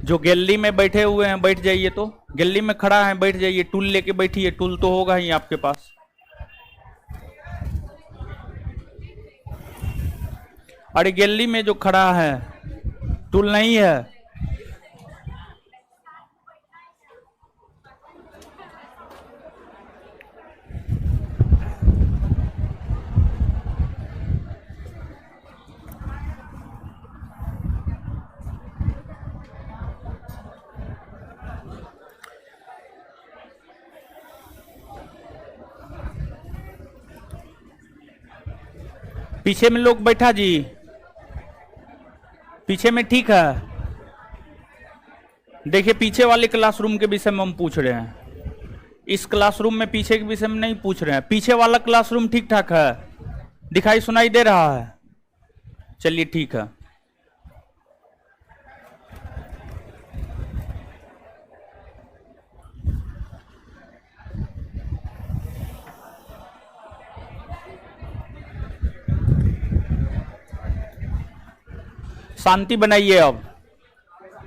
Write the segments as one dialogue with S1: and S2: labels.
S1: जो गैलरी में बैठे हुए हैं बैठ जाइए, तो गैलरी में खड़ा है बैठ जाइए, टूल लेके बैठिए, टूल तो होगा ही आपके पास। अरे गैलरी में जो खड़ा है टूल नहीं है? पीछे में लोग बैठा जी, पीछे में ठीक है। देखिए पीछे वाले क्लासरूम के विषय में हम पूछ रहे हैं, इस क्लासरूम में पीछे के विषय में नहीं पूछ रहे हैं। पीछे वाला क्लासरूम ठीक ठाक है, दिखाई सुनाई दे रहा है? चलिए ठीक है। शांति बनाइए, अब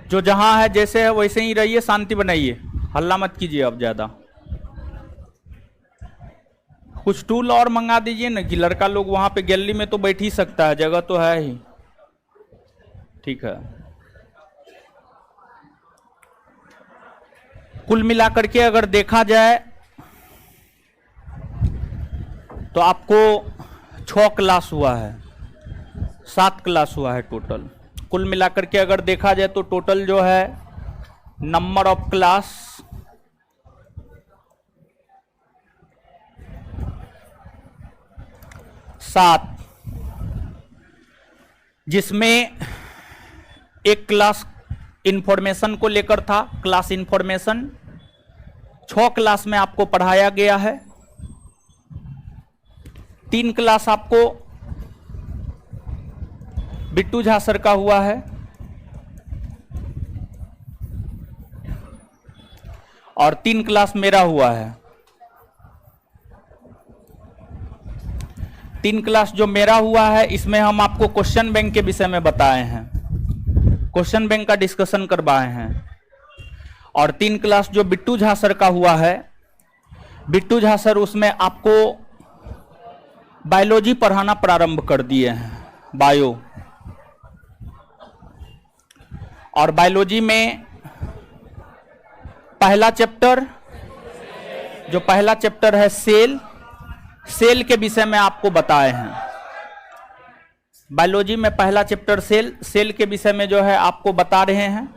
S1: जो जहां है जैसे है वैसे ही रहिए, शांति बनाइए, हल्ला मत कीजिए अब ज्यादा। कुछ टूल और मंगा दीजिए ना, कि लड़का लोग वहां पे गैलरी में तो बैठ ही सकता है, जगह तो है ही। ठीक है। कुल मिलाकर के अगर देखा जाए तो आपको 6 क्लास हुआ है, 7 क्लास हुआ है टोटल। कुल मिलाकर के अगर देखा जाए तो टोटल जो है नंबर ऑफ क्लास 7, जिसमें एक क्लास इंफॉर्मेशन को लेकर था, क्लास इंफॉर्मेशन 6 क्लास में आपको पढ़ाया गया है। 3 क्लास आपको बिट्टू झा सर का हुआ है, और 3 क्लास मेरा हुआ है। 3 क्लास जो मेरा हुआ है इसमें हम आपको क्वेश्चन बैंक के विषय में बताए हैं, क्वेश्चन बैंक का डिस्कशन करवाए हैं। और 3 क्लास जो बिट्टू झा सर का हुआ है, बिट्टू झा सर उसमें आपको बायोलॉजी पढ़ाना प्रारंभ कर दिए हैं, बायो। और बायोलॉजी में पहला चैप्टर, जो पहला चैप्टर है सेल, सेल के विषय में आपको बताए हैं। बायोलॉजी में पहला चैप्टर सेल, सेल के विषय में जो है आपको बता रहे हैं।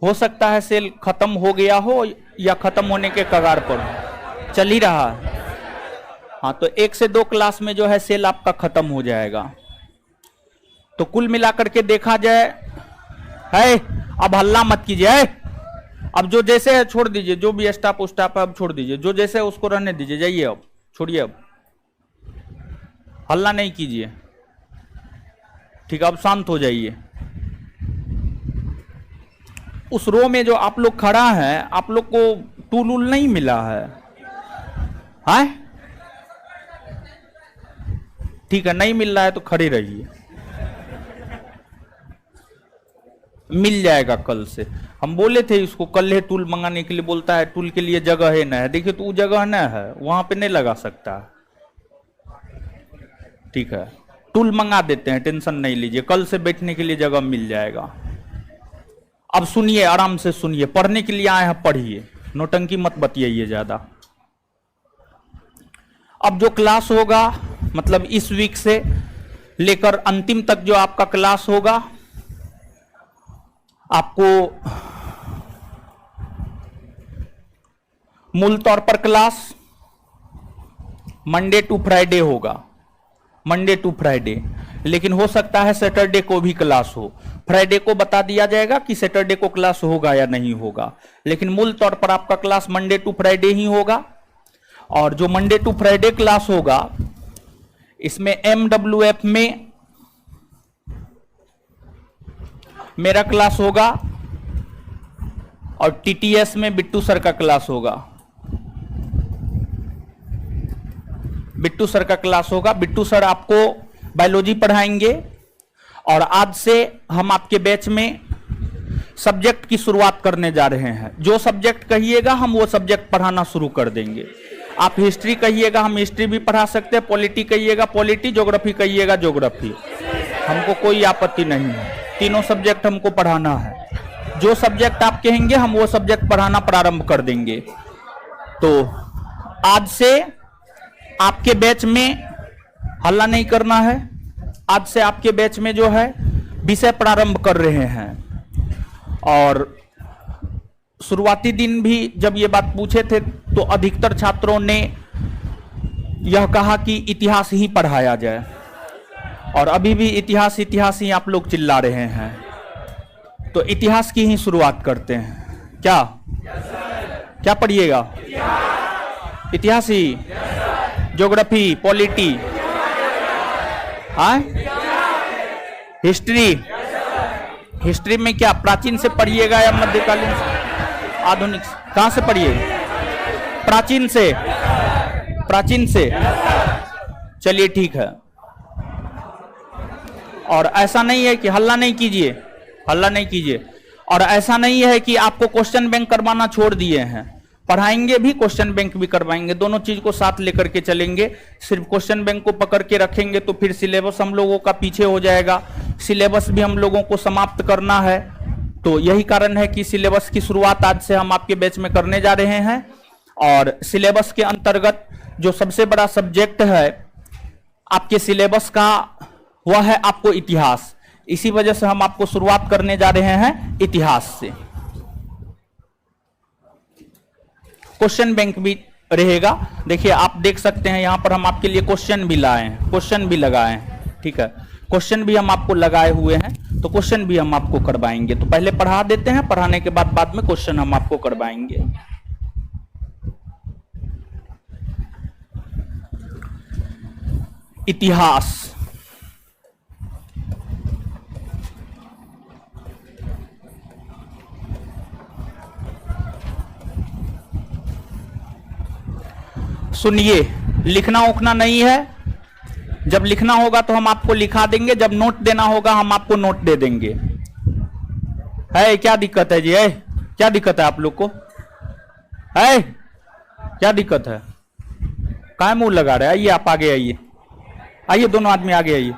S1: हो सकता है सेल खत्म हो गया हो या खत्म होने के कगार पर हो, चल ही रहा है। हाँ, तो 1 से 2 क्लास में जो है सेल आपका खत्म हो जाएगा। तो कुल मिलाकर के देखा जाए है, अब हल्ला मत कीजिए है। अब जो जैसे है छोड़ दीजिए, जो भी स्टाफ उस्टाफ है अब छोड़ दीजिए, जो जैसे है उसको रहने दीजिए, जाइए अब छोड़िए, अब हल्ला नहीं कीजिए, ठीक है? अब शांत हो जाइए। उस रो में जो आप लोग खड़ा है, आप लोग को टूल वूल नहीं मिला है? ठीक है, नहीं मिल रहा है तो खड़े रहिए, मिल जाएगा कल से। हम बोले थे इसको कल है टूल मंगाने के लिए, बोलता है टूल के लिए जगह है ना है। देखिए तो वो जगह ना है, वहां पे नहीं लगा सकता। ठीक है, टूल मंगा देते हैं, टेंशन नहीं लीजिए, कल से बैठने के लिए जगह मिल जाएगा। अब सुनिए, आराम से सुनिए, पढ़ने के लिए आए हैं पढ़िए, नौटंकी मत बतियाइए ज्यादा। अब जो क्लास होगा, मतलब इस वीक से लेकर अंतिम तक जो आपका क्लास होगा, आपको मूल तौर पर क्लास मंडे टू फ्राइडे होगा, मंडे टू फ्राइडे, लेकिन हो सकता है सैटरडे को भी क्लास हो। फ्राइडे को बता दिया जाएगा कि सैटरडे को क्लास होगा या नहीं होगा, लेकिन मूल तौर पर आपका क्लास मंडे टू फ्राइडे ही होगा। और जो मंडे टू फ्राइडे क्लास होगा, इसमें MWF में मेरा क्लास होगा और TTS में बिट्टू सर का क्लास होगा, बिट्टू सर का क्लास होगा। बिट्टू सर आपको बायोलॉजी पढ़ाएंगे और आज से हम आपके बैच में सब्जेक्ट की शुरुआत करने जा रहे हैं। जो सब्जेक्ट कहिएगा हम वो सब्जेक्ट पढ़ाना शुरू कर देंगे। आप हिस्ट्री कहिएगा हम हिस्ट्री भी पढ़ा सकते हैं, पॉलिटी कहिएगा पॉलिटी, ज्योग्राफी कहिएगा ज्योग्राफी, हमको कोई आपत्ति नहीं है। तीनों सब्जेक्ट हमको पढ़ाना है। जो सब्जेक्ट आप कहेंगे हम वो सब्जेक्ट पढ़ाना प्रारंभ कर देंगे। तो आज से आपके बैच में हल्ला नहीं करना है। आज से आपके बैच में जो है विषय प्रारंभ कर रहे हैं। और शुरुआती दिन भी जब ये बात पूछे थे तो अधिकतर छात्रों ने यह कहा कि इतिहास ही पढ़ाया जाए, और अभी भी इतिहास इतिहास ही आप लोग चिल्ला रहे हैं। तो इतिहास की ही शुरुआत करते हैं। क्या क्या पढ़िएगा? इतिहास ही, ज्योग्राफी, पॉलिटी, हाँ, हिस्ट्री। हिस्ट्री में क्या प्राचीन से पढ़िएगा या मध्यकालीन से, आधुनिक से? कहां से पढ़िएगा? प्राचीन से। प्राचीन से, चलिए ठीक है। और ऐसा नहीं है कि हल्ला नहीं कीजिए, हल्ला नहीं कीजिए। और ऐसा नहीं है कि आपको क्वेश्चन बैंक करवाना छोड़ दिए हैं, पढ़ाएंगे भी क्वेश्चन बैंक भी करवाएंगे, दोनों चीज को साथ लेकर के चलेंगे। सिर्फ क्वेश्चन बैंक को पकड़ के रखेंगे तो फिर सिलेबस हम लोगों का पीछे हो जाएगा। सिलेबस भी हम लोगों को समाप्त करना है। तो यही कारण है कि सिलेबस की शुरुआत आज से हम आपके बैच में करने जा रहे हैं। और सिलेबस के अंतर्गत जो सबसे बड़ा सब्जेक्ट है आपके सिलेबस का वह है आपको इतिहास। इसी वजह से हम आपको शुरुआत करने जा रहे हैं इतिहास से। क्वेश्चन बैंक भी रहेगा। देखिए आप देख सकते हैं यहां पर हम आपके लिए क्वेश्चन भी लाए हैं, क्वेश्चन भी लगाए हैं। ठीक है, क्वेश्चन भी हम आपको लगाए हुए हैं, तो क्वेश्चन भी हम आपको करवाएंगे। तो पहले पढ़ा देते हैं, पढ़ाने के बाद में क्वेश्चन हम आपको करवाएंगे। इतिहास। सुनिए, लिखना उखना नहीं है। जब लिखना होगा तो हम आपको लिखा देंगे, जब नोट देना होगा हम आपको नोट दे देंगे। है क्या दिक्कत है जी? है क्या दिक्कत है आप लोग को? है क्या दिक्कत है? काय मुंह लगा रहे? आइए आप आगे आइए, आइए दोनों आदमी आगे आइए,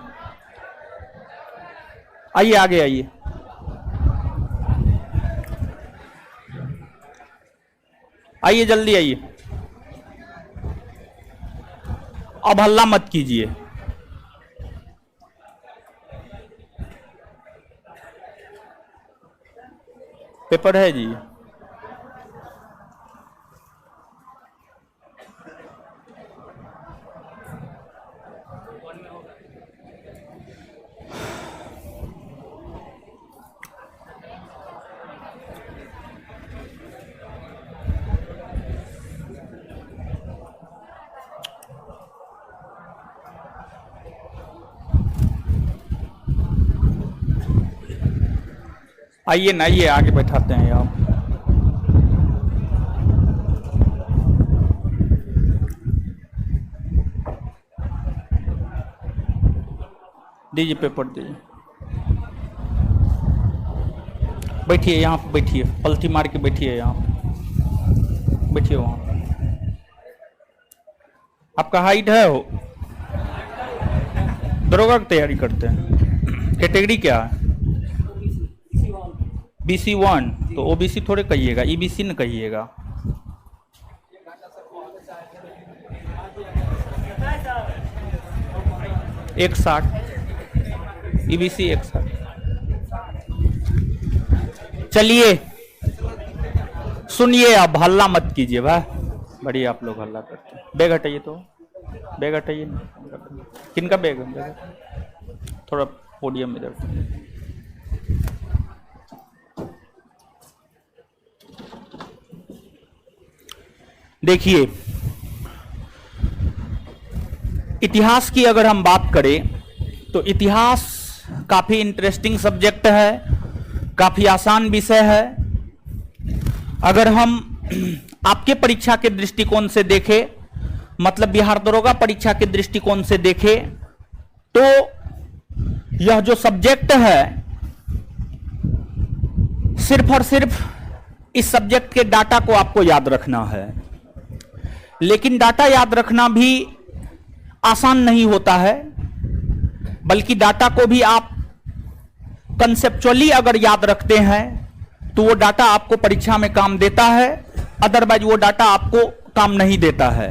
S1: आइए आगे आइए। आइए जल्दी आइए। अब हल्ला मत कीजिए। पेपर है जी। आइए ना, आइए आगे बैठाते हैं आप। दीजिए पेपर दीजिए। बैठिए यहाँ पे, बैठिए पलथी मार के बैठिए यहाँ, बैठिए वहाँ। आपका हाइट है हो? दरोगा की तैयारी करते हैं। कैटेगरी क्या है? BC1। तो OBC थोड़े कहिएगा, EBC न कहिएगा। एक 60, EBC 160। चलिए सुनिए, अब हल्ला मत कीजिए भाई, बढ़िया आप लोग हल्ला करते हैं। बैग हटाइए, तो बैग हटाइए। किनका बैग है? थोड़ा पोडियम इधर। देखिए, इतिहास की अगर हम बात करें तो इतिहास काफी इंटरेस्टिंग सब्जेक्ट है, काफी आसान विषय है। अगर हम आपके परीक्षा के दृष्टिकोण से देखें, मतलब बिहार दरोगा परीक्षा के दृष्टिकोण से देखें, तो यह जो सब्जेक्ट है सिर्फ और सिर्फ इस सब्जेक्ट के डाटा को आपको याद रखना है, लेकिन डाटा याद रखना भी आसान नहीं होता है, बल्कि डाटा को भी आप कंसेप्चुअली अगर याद रखते हैं तो वो डाटा आपको परीक्षा में काम देता है, अदरवाइज वो डाटा आपको काम नहीं देता है।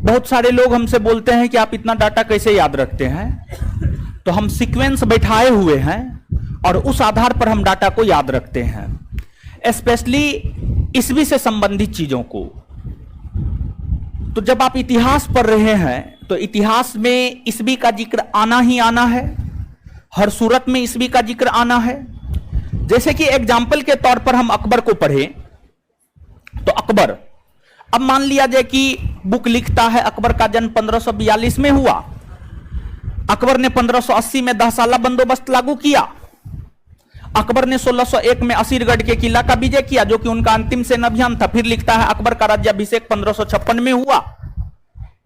S1: बहुत सारे लोग हमसे बोलते हैं कि आप इतना डाटा कैसे याद रखते हैं, तो हम सीक्वेंस बैठाए हुए हैं और उस आधार पर हम डाटा को याद रखते हैं, स्पेशली ईस्वी से संबंधित चीजों को। तो जब आप इतिहास पढ़ रहे हैं तो इतिहास में ईस्वी का जिक्र आना ही आना है, हर सूरत में ईस्वी का जिक्र आना है। जैसे कि एग्जाम्पल के तौर पर हम अकबर को पढ़े तो अकबर, अब मान लिया जाए कि बुक लिखता है अकबर का जन्म 1542 में हुआ, अकबर ने 1580 में 10 साला बंदोबस्त लागू किया, अकबर ने 1601 में असीरगढ़ के किला का विजय किया जो कि उनका अंतिम सेना अभियान था। फिर लिखता है अकबर का राज्याभिषेक 1556 में हुआ।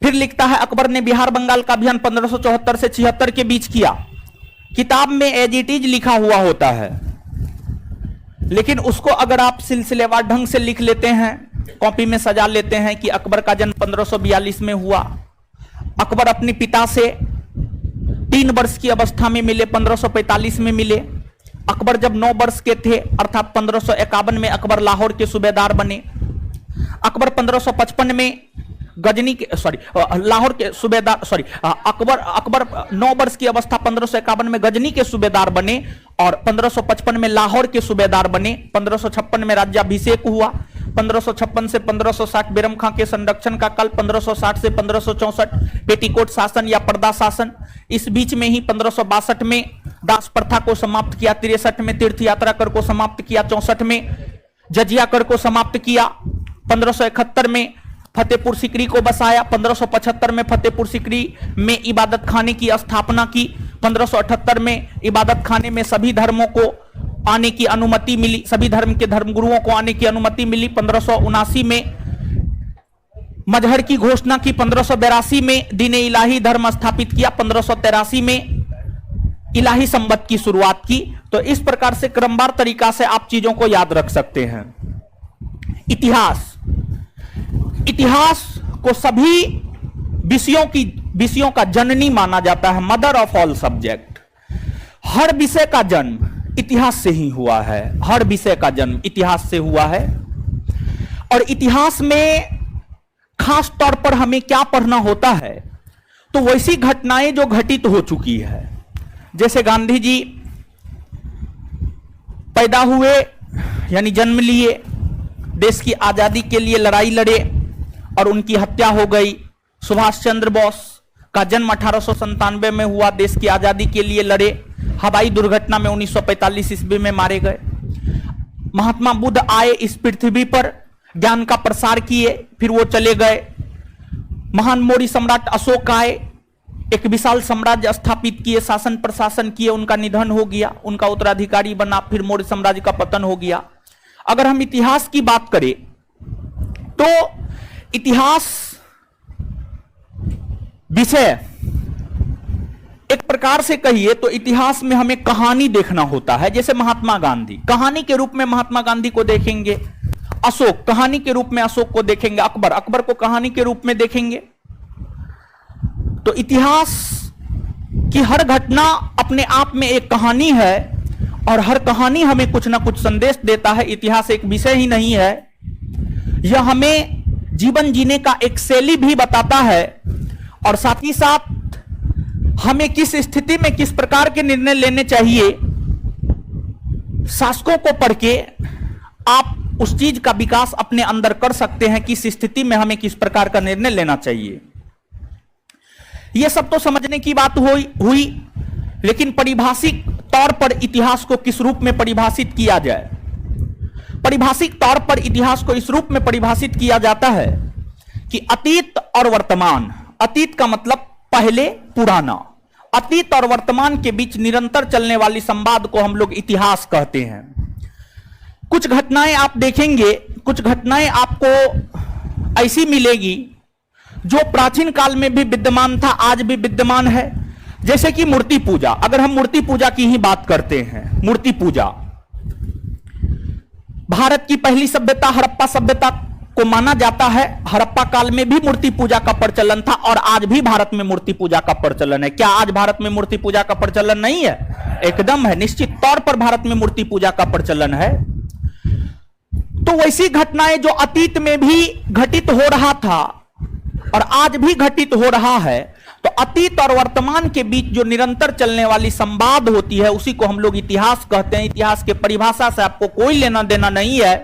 S1: फिर लिखता है अकबर ने बिहार बंगाल का अभियान 1574 से 76 के बीच किया। किताब में एज इट इज लिखा हुआ होता है, लेकिन उसको अगर आप सिलसिलेवार ढंग से लिख लेते हैं, कॉपी में सजा लेते हैं कि अकबर का जन्म 1542 में हुआ, अकबर अपने पिता से 3 वर्ष की अवस्था में मिले, 1545 में मिले। अकबर जब 9 वर्ष के थे अर्थात 1551 में अकबर लाहौर के सूबेदार बने। अकबर 1555 में गजनी के लाहौर के सूबेदार अकबर 9 वर्ष की अवस्था 1551 में गजनी के सूबेदार बने और 1555 में लाहौर के सूबेदार बने। 1556 में राज्याभिषेक हुआ। 1556 से 1560 बेरम खां के संरक्षण का काल, 1560 से 1564 पेटीकोट शासन या पर्दा शासन। इस बीच में ही 1562 में दास प्रथा को समाप्त किया, 63 में तीर्थ यात्रा कर को समाप्त किया, 64 में जजिया कर को समाप्त किया, 1571 में फतेहपुर सीकरी को बसाया, 1575 में फतेहपुर सीकरी में इबादत खाने की स्थापना की, 1578 में इबादत खाने में सभी धर्मों को आने की अनुमति मिली, सभी धर्म के धर्मगुरुओं को आने की अनुमति मिली। 1579 में मजहर की घोषणा की, 1582 में दीन इलाही धर्म स्थापित किया, 1583 में इलाही संवत की शुरुआत की। तो इस प्रकार से क्रमवार तरीका से आप चीजों को याद रख सकते हैं। इतिहास को सभी विषयों का जननी माना जाता है, मदर ऑफ ऑल सब्जेक्ट। हर विषय का जन्म इतिहास से ही हुआ है, हर विषय का जन्म इतिहास से हुआ है। और इतिहास में खास तौर पर हमें क्या पढ़ना होता है, तो वैसी घटनाएं जो घटित हो चुकी है। जैसे गांधी जी पैदा हुए यानी जन्म लिए, देश की आजादी के लिए लड़ाई लड़े और उनकी हत्या हो गई। सुभाष चंद्र बोस का जन्म 1897 में हुआ, देश की आजादी के लिए लड़े, हवाई दुर्घटना में 1945 ईस्वी में मारे गए। महात्मा बुद्ध आए इस पृथ्वी पर, ज्ञान का प्रसार किए, फिर वो चले गए। महान मौर्य सम्राट अशोक आए, एक विशाल साम्राज्य स्थापित किए, शासन प्रशासन किए, उनका निधन हो गया, उनका उत्तराधिकारी बना, फिर मौर्य साम्राज्य का पतन हो गया। अगर हम इतिहास की बात करें तो इतिहास विषय एक प्रकार से कहिए तो इतिहास में हमें कहानी देखना होता है। जैसे महात्मा गांधी, कहानी के रूप में महात्मा गांधी को देखेंगे, अशोक कहानी के रूप में अशोक को देखेंगे, अकबर को कहानी के रूप में देखेंगे। तो इतिहास की हर घटना अपने आप में एक कहानी है और हर कहानी हमें कुछ ना कुछ संदेश देता है। इतिहास एक विषय ही नहीं है, यह हमें जीवन जीने का एक शैली भी बताता है और साथ ही साथ हमें किस स्थिति में किस प्रकार के निर्णय लेने चाहिए। शासकों को पढ़ के आप उस चीज का विकास अपने अंदर कर सकते हैं, किस स्थिति में हमें किस प्रकार का निर्णय लेना चाहिए। यह सब तो समझने की बात हुई, लेकिन परिभाषिक तौर पर इतिहास को किस रूप में परिभाषित किया जाए। परिभाषिक तौर पर इतिहास को इस रूप में परिभाषित किया जाता है कि अतीत और वर्तमान, अतीत का मतलब पहले, पुराना, अतीत और वर्तमान के बीच निरंतर चलने वाली संवाद को हम लोग इतिहास कहते हैं। कुछ घटनाएं आप देखेंगे, कुछ घटनाएं आपको ऐसी मिलेगी जो प्राचीन काल में भी विद्यमान था, आज भी विद्यमान है। जैसे कि मूर्ति पूजा, अगर हम मूर्ति पूजा की ही बात करते हैं, मूर्ति पूजा भारत की पहली सभ्यता हड़प्पा सभ्यता को माना जाता है। हड़प्पा काल में भी मूर्ति पूजा का प्रचलन था और आज भी भारत में मूर्ति पूजा का प्रचलन है। क्या आज भारत में मूर्ति पूजा का प्रचलन नहीं है? एकदम है, निश्चित तौर पर भारत में मूर्ति पूजा का प्रचलन है। तो वैसी घटनाएं जो अतीत में भी घटित हो रहा था और आज भी घटित हो रहा है, तो अतीत और वर्तमान के बीच जो निरंतर चलने वाली संवाद होती है उसी को हम लोग इतिहास कहते हैं। इतिहास के परिभाषा से आपको कोई लेना देना नहीं है।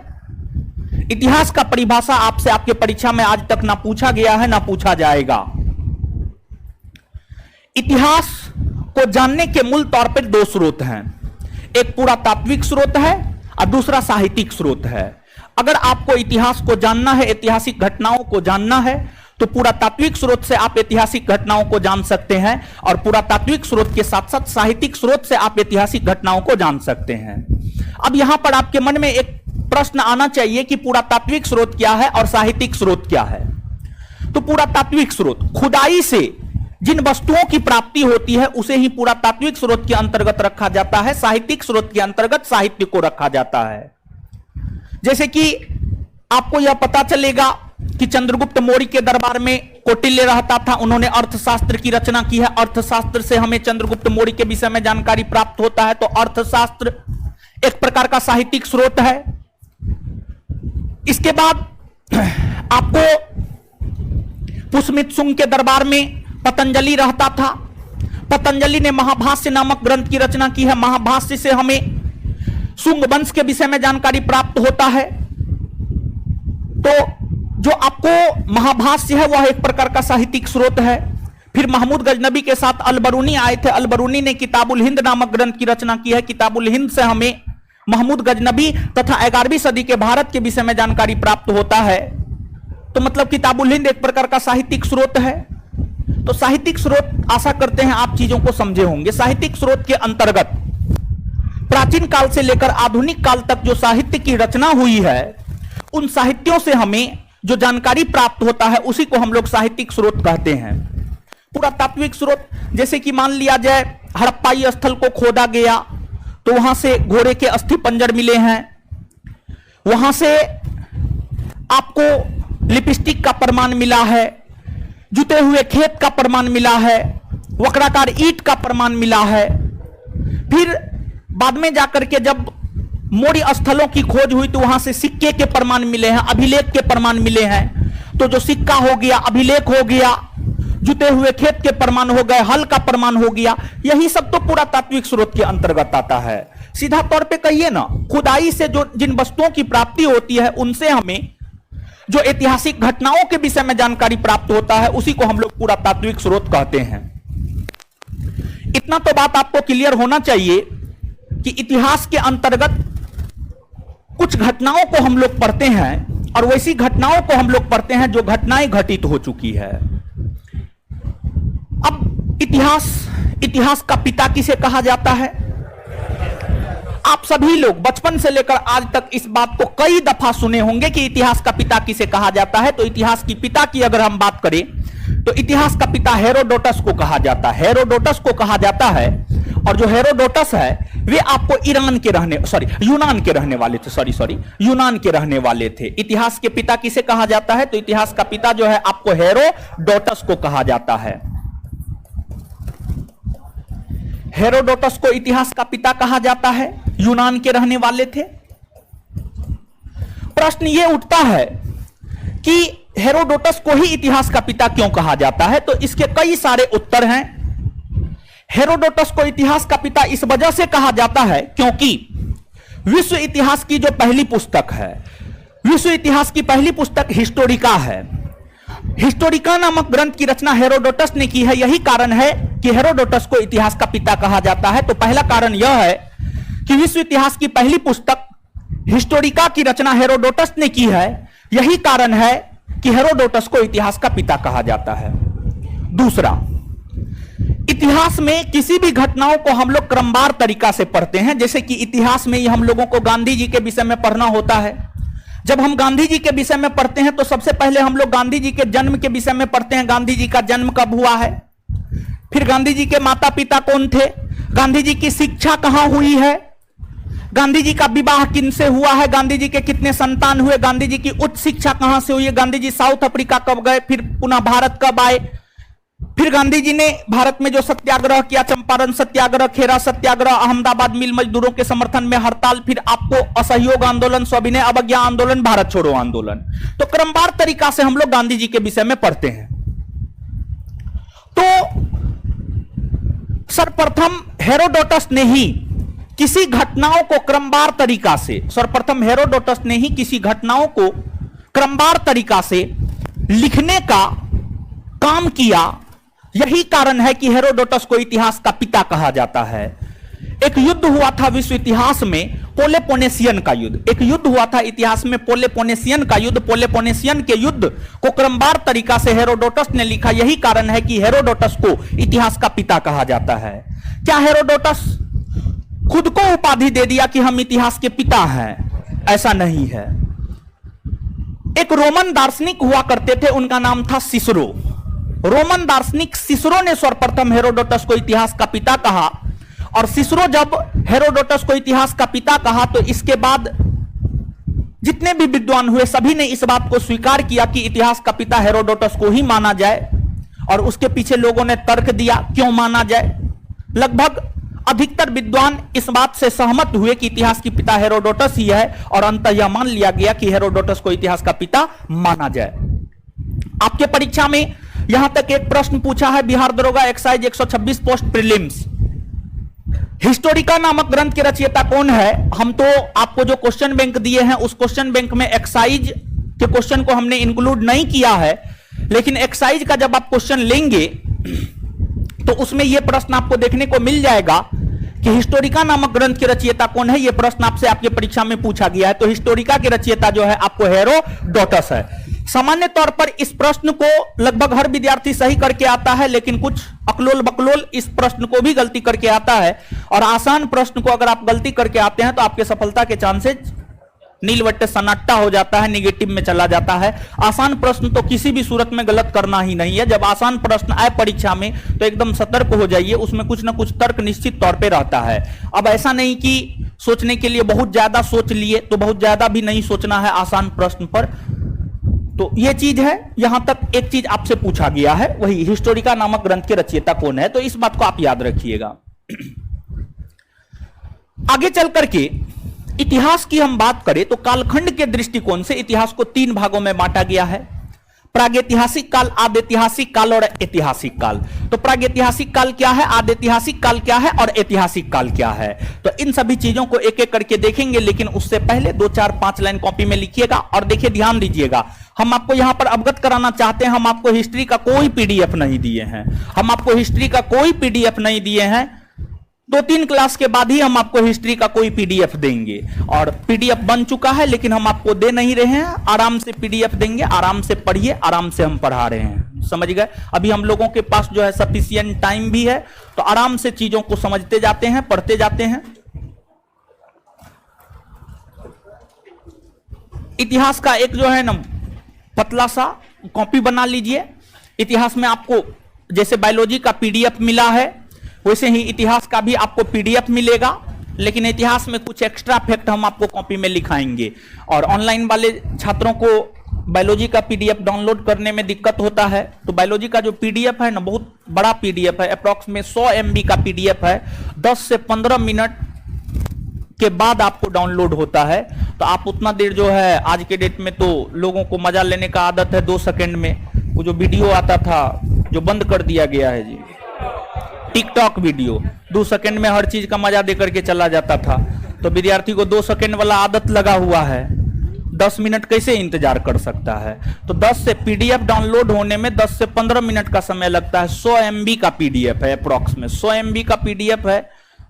S1: इतिहास का परिभाषा आपसे आपके परीक्षा में आज तक ना पूछा गया है ना पूछा जाएगा। इतिहास को जानने के मूल तौर पर दो स्रोत हैं, एक पुरातात्विक स्रोत है और दूसरा साहित्यिक स्रोत है। अगर आपको इतिहास को जानना है, ऐतिहासिक घटनाओं को जानना है, तो पुरातात्विक स्रोत से आप ऐतिहासिक घटनाओं को जान सकते हैं और पुरातात्विक स्रोत के साथ साथ साहित्यिक स्रोत से आप ऐतिहासिक घटनाओं को जान सकते हैं। अब यहां पर आपके मन में एक प्रश्न आना चाहिए कि पुरातात्विक स्रोत क्या है और साहित्यिक स्रोत क्या है। तो पुरातात्विक स्रोत खुदाई से जिन वस्तुओं की प्राप्ति होती है उसे ही पुरातात्विक स्रोत के अंतर्गत रखा जाता है। साहित्यिक स्रोत के अंतर्गत साहित्य को रखा जाता है। जैसे कि आपको यह पता चलेगा कि चंद्रगुप्त मौर्य के दरबार में कौटिल्य रहता था, उन्होंने अर्थशास्त्र की रचना की है। अर्थशास्त्र से हमें चंद्रगुप्त मौर्य के विषय में जानकारी प्राप्त होता है। तो अर्थशास्त्र एक प्रकार का साहित्यिक स्रोत है। इसके बाद आपको पुष्यमित्र शुंग के दरबार में पतंजलि रहता था। पतंजलि ने महाभाष्य नामक ग्रंथ की रचना की है। महाभाष्य से हमें शुंग वंश के विषय में जानकारी प्राप्त होता है। तो जो आपको महाभाष्य है वह एक प्रकार का साहित्यिक स्रोत है। फिर महमूद गजनबी के साथ अलबरूनी आए थे। अलबरूनी ने किताबुल हिंद नामक ग्रंथ की रचना की है। किताबुल हिंद से हमें महमूद गजनबी तथा 11वीं सदी के भारत के विषय में जानकारी प्राप्त होता है। तो मतलब किताबुल हिंद एक प्रकार का साहित्यिक स्रोत है। तो साहित्यिक स्रोत, आशा करते हैं आप चीजों को समझे होंगे। साहित्यिक स्रोत के अंतर्गत प्राचीन काल से लेकर आधुनिक काल तक जो साहित्य की रचना हुई है उन साहित्यों से हमें जो जानकारी प्राप्त होता है उसी को हम लोग साहित्यिक स्रोत कहते हैं। पुरातात्विक स्रोत, जैसे कि मान लिया जाए हड़प्पाई स्थल को खोदा गया तो वहां से घोड़े के अस्थि पंजर मिले हैं, वहां से आपको लिपस्टिक का प्रमाण मिला है, जुते हुए खेत का प्रमाण मिला है, वक्राकार ईंट का प्रमाण मिला है। फिर बाद में जाकर के जब मौर्य स्थलों की खोज हुई तो वहां से सिक्के के प्रमाण मिले हैं, अभिलेख के प्रमाण मिले हैं। तो जो सिक्का हो गया, अभिलेख हो गया, जुते हुए खेत के प्रमाण हो गए, हल का प्रमाण हो गया, यही सब तो पुरातात्विक स्रोत के अंतर्गत आता है। सीधा तौर पे कहिए ना, खुदाई से जो जिन वस्तुओं की प्राप्ति होती है उनसे हमें जो ऐतिहासिक घटनाओं के विषय में जानकारी प्राप्त होता है उसी को हम लोग पुरातात्विक स्रोत कहते हैं। इतना तो बात आपको क्लियर होना चाहिए कि इतिहास के अंतर्गत कुछ घटनाओं को हम लोग पढ़ते हैं और वैसी घटनाओं को हम लोग पढ़ते हैं जो घटनाएं घटित हो चुकी है। अब इतिहास का पिता किसे कहा जाता है? आप सभी लोग बचपन से लेकर आज तक इस बात को कई दफा सुने होंगे कि इतिहास का पिता किसे कहा जाता है। तो इतिहास की पिता की अगर हम बात करें तो इतिहास का पिता हेरोडोटस को कहा जाता है। हेरोडोटस को कहा जाता है और जो हेरोडोटस है वे आपको यूनान के रहने वाले थे। इतिहास के पिता किसे कहा जाता है? तो इतिहास का पिता जो है आपको हेरोडोटस को कहा जाता है। हेरोडोटस को इतिहास का पिता कहा जाता है, यूनान के रहने वाले थे। प्रश्न यह उठता है कि हेरोडोटस को ही इतिहास का पिता क्यों कहा जाता है? तो इसके कई सारे उत्तर हैं। हेरोडोटस को इतिहास का पिता इस वजह से कहा जाता है क्योंकि विश्व इतिहास की जो पहली पुस्तक है, विश्व इतिहास की पहली पुस्तक हिस्टोरिका है। हिस्टोरिका नामक ग्रंथ की रचना हेरोडोटस ने की है। यही कारण है कि हेरोडोटस को इतिहास का पिता कहा जाता है। तो पहला कारण यह है कि विश्व इतिहास की पहली पुस्तक हिस्टोरिका की रचना हेरोडोटस ने की है। यही कारण है कि हेरोडोटस को इतिहास का पिता कहा जाता है। दूसरा, इतिहास में किसी भी घटनाओं को हम लोग क्रमवार तरीका से पढ़ते हैं। जैसे कि इतिहास में ही हम लोगों को गांधी जी के विषय में पढ़ना होता है। जब हम गांधी जी के विषय में पढ़ते हैं तो सबसे पहले हम लोग गांधी जी के जन्म के विषय में पढ़ते हैं। गांधी जी का जन्म कब हुआ है, फिर गांधी जी के माता पिता कौन थे, गांधी जी की शिक्षा कहां हुई है, गांधी जी का विवाह किनसे हुआ है, गांधी जी के कितने संतान हुए, गांधी जी की उच्च शिक्षा कहां से हुई है, गांधी जी साउथ अफ्रीका कब गए, फिर पुनः भारत कब आए, फिर गांधी जी ने भारत में जो सत्याग्रह किया, चंपारण सत्याग्रह, खेरा सत्याग्रह, अहमदाबाद मिल मजदूरों के समर्थन में हड़ताल, फिर आपको असहयोग आंदोलन, सविनय अवज्ञा आंदोलन, भारत छोड़ो आंदोलन। तो क्रमवार तरीका से हम लोग गांधी जी के विषय में पढ़ते हैं। तो सर्वप्रथम हेरोडोटस ने ही किसी घटनाओं को क्रमवार तरीका से, सर्वप्रथम हेरोडोटस ने ही किसी घटनाओं को क्रमवार तरीका से लिखने का काम किया। यही कारण है कि हेरोडोटस को इतिहास का पिता कहा जाता है। एक युद्ध हुआ था विश्व इतिहास में, पेलोपोनेशियन का युद्ध। एक युद्ध हुआ था इतिहास में, पेलोपोनेशियन का युद्ध। पेलोपोनेशियन के युद्ध को क्रमवार तरीका से हेरोडोटस ने लिखा। यही कारण है कि हेरोडोटस को इतिहास का पिता कहा जाता है। क्या हेरोडोटस खुद को उपाधि दे दिया कि हम इतिहास के पिता हैं? ऐसा नहीं है। एक रोमन दार्शनिक हुआ करते थे, उनका नाम था सिसरो। रोमन दार्शनिक सिसरो ने सर्वप्रथम हेरोडोटस को इतिहास का पिता कहा। और सिसरो जब हेरोडोटस को इतिहास का पिता कहा तो इसके बाद जितने भी विद्वान हुए सभी ने इस बात को स्वीकार किया कि इतिहास का पिता हेरोडोटस को ही माना जाए। और उसके पीछे लोगों ने तर्क दिया क्यों माना जाए। लगभग अधिकतर विद्वान इस बात से सहमत हुए कि इतिहास की पिता हेरोडोटस ही है और अंततः यह मान लिया गया कि हेरोडोटस को इतिहास का पिता माना जाए। आपके परीक्षा में यहां तक एक प्रश्न पूछा है, बिहार दरोगा एक्साइज 126 पोस्ट प्रीलिम्स, हिस्टोरिका नामक ग्रंथ के रचयिता कौन है? हम तो आपको जो क्वेश्चन बैंक दिए हैं उस क्वेश्चन बैंक में एक्साइज के क्वेश्चन को हमने इंक्लूड नहीं किया है, लेकिन एक्साइज का जब आप क्वेश्चन लेंगे तो उसमें यह प्रश्न आपको देखने को मिल जाएगा कि हिस्टोरिका नामक ग्रंथ के रचयिता कौन है। यह प्रश्न आपसे आपके परीक्षा में पूछा गया है। तो हिस्टोरिका के रचयिता जो है आपको हेरोडोटस है। सामान्य तौर पर इस प्रश्न को लगभग हर विद्यार्थी सही करके आता है, लेकिन कुछ अकलोल बकलोल इस प्रश्न को भी गलती करके आता है। और आसान प्रश्न को अगर आप गलती करके आते हैं तो आपके सफलता के चांसेस नीलवट्टे सन्नाटा हो जाता है, निगेटिव में चला जाता है। आसान प्रश्न तो किसी भी सूरत में गलत करना ही नहीं है। जब आसान प्रश्न आए परीक्षा में तो एकदम सतर्क हो जाइए, उसमें कुछ ना कुछ तर्क निश्चित तौर पे रहता है। अब ऐसा नहीं कि सोचने के लिए बहुत ज्यादा सोच लिए, तो बहुत ज्यादा भी नहीं सोचना है आसान प्रश्न पर। तो यह चीज है। यहां तक एक चीज आपसे पूछा गया है, वही हिस्टोरिका नामक ग्रंथ के रचयिता कौन है, तो इस बात को आप याद रखिएगा। आगे चल करके इतिहास की हम बात करें तो कालखंड के दृष्टिकोण से इतिहास को 3 भागों में बांटा गया है, प्रागैतिहासिक काल, आद्यैतिहासिक काल और ऐतिहासिक काल। तो प्रागैतिहासिक काल क्या है, आद्यैतिहासिक काल क्या है और ऐतिहासिक काल क्या है, तो इन सभी चीजों को एक एक करके देखेंगे। लेकिन उससे पहले 2 4 5 लाइन कॉपी में लिखिएगा। और देखिए, ध्यान दीजिएगा, हम आपको यहां पर अवगत कराना चाहते हैं, हम आपको हिस्ट्री का कोई पीडीएफ नहीं दिए हैं। हम आपको हिस्ट्री का कोई पीडीएफ नहीं दिए हैं। 2-3 क्लास के बाद ही हम आपको हिस्ट्री का कोई पीडीएफ देंगे। और पीडीएफ बन चुका है लेकिन हम आपको दे नहीं रहे हैं, आराम से पीडीएफ देंगे, आराम से पढ़िए, आराम से हम पढ़ा रहे हैं। समझ गए? अभी हम लोगों के पास जो है सफिशिएंट टाइम भी है, तो आराम से चीजों को समझते जाते हैं, पढ़ते जाते हैं। इतिहास का एक जो है ना पतला सा कॉपी बना लीजिए। इतिहास में आपको जैसे बायोलॉजी का पीडीएफ मिला है वैसे ही इतिहास का भी आपको पीडीएफ मिलेगा, लेकिन इतिहास में कुछ एक्स्ट्रा फैक्ट हम आपको कॉपी में लिखाएंगे। और ऑनलाइन वाले छात्रों को बायोलॉजी का पीडीएफ डाउनलोड करने में दिक्कत होता है, तो बायोलॉजी का जो पीडीएफ है ना बहुत बड़ा पीडीएफ है, अप्रॉक्स में 100 MB का पीडीएफ है। 10 से 15 मिनट के बाद आपको डाउनलोड होता है। तो आप उतना देर जो है, आज के डेट में तो लोगों को मजा लेने का आदत है 2 सेकंड में। वो जो वीडियो आता था जो बंद कर दिया गया है जी, टिकटॉक वीडियो, 2 सेकंड में हर चीज का मजा देकर के चला जाता था। तो विद्यार्थी को 2 सेकंड वाला आदत लगा हुआ है, 10 मिनट कैसे इंतजार कर सकता है। तो 10 से पीडीएफ डाउनलोड होने में 10 से 15 मिनट का समय लगता है। 100 MB का पीडीएफ है, अप्रॉक्स में 100 MB का पीडीएफ है,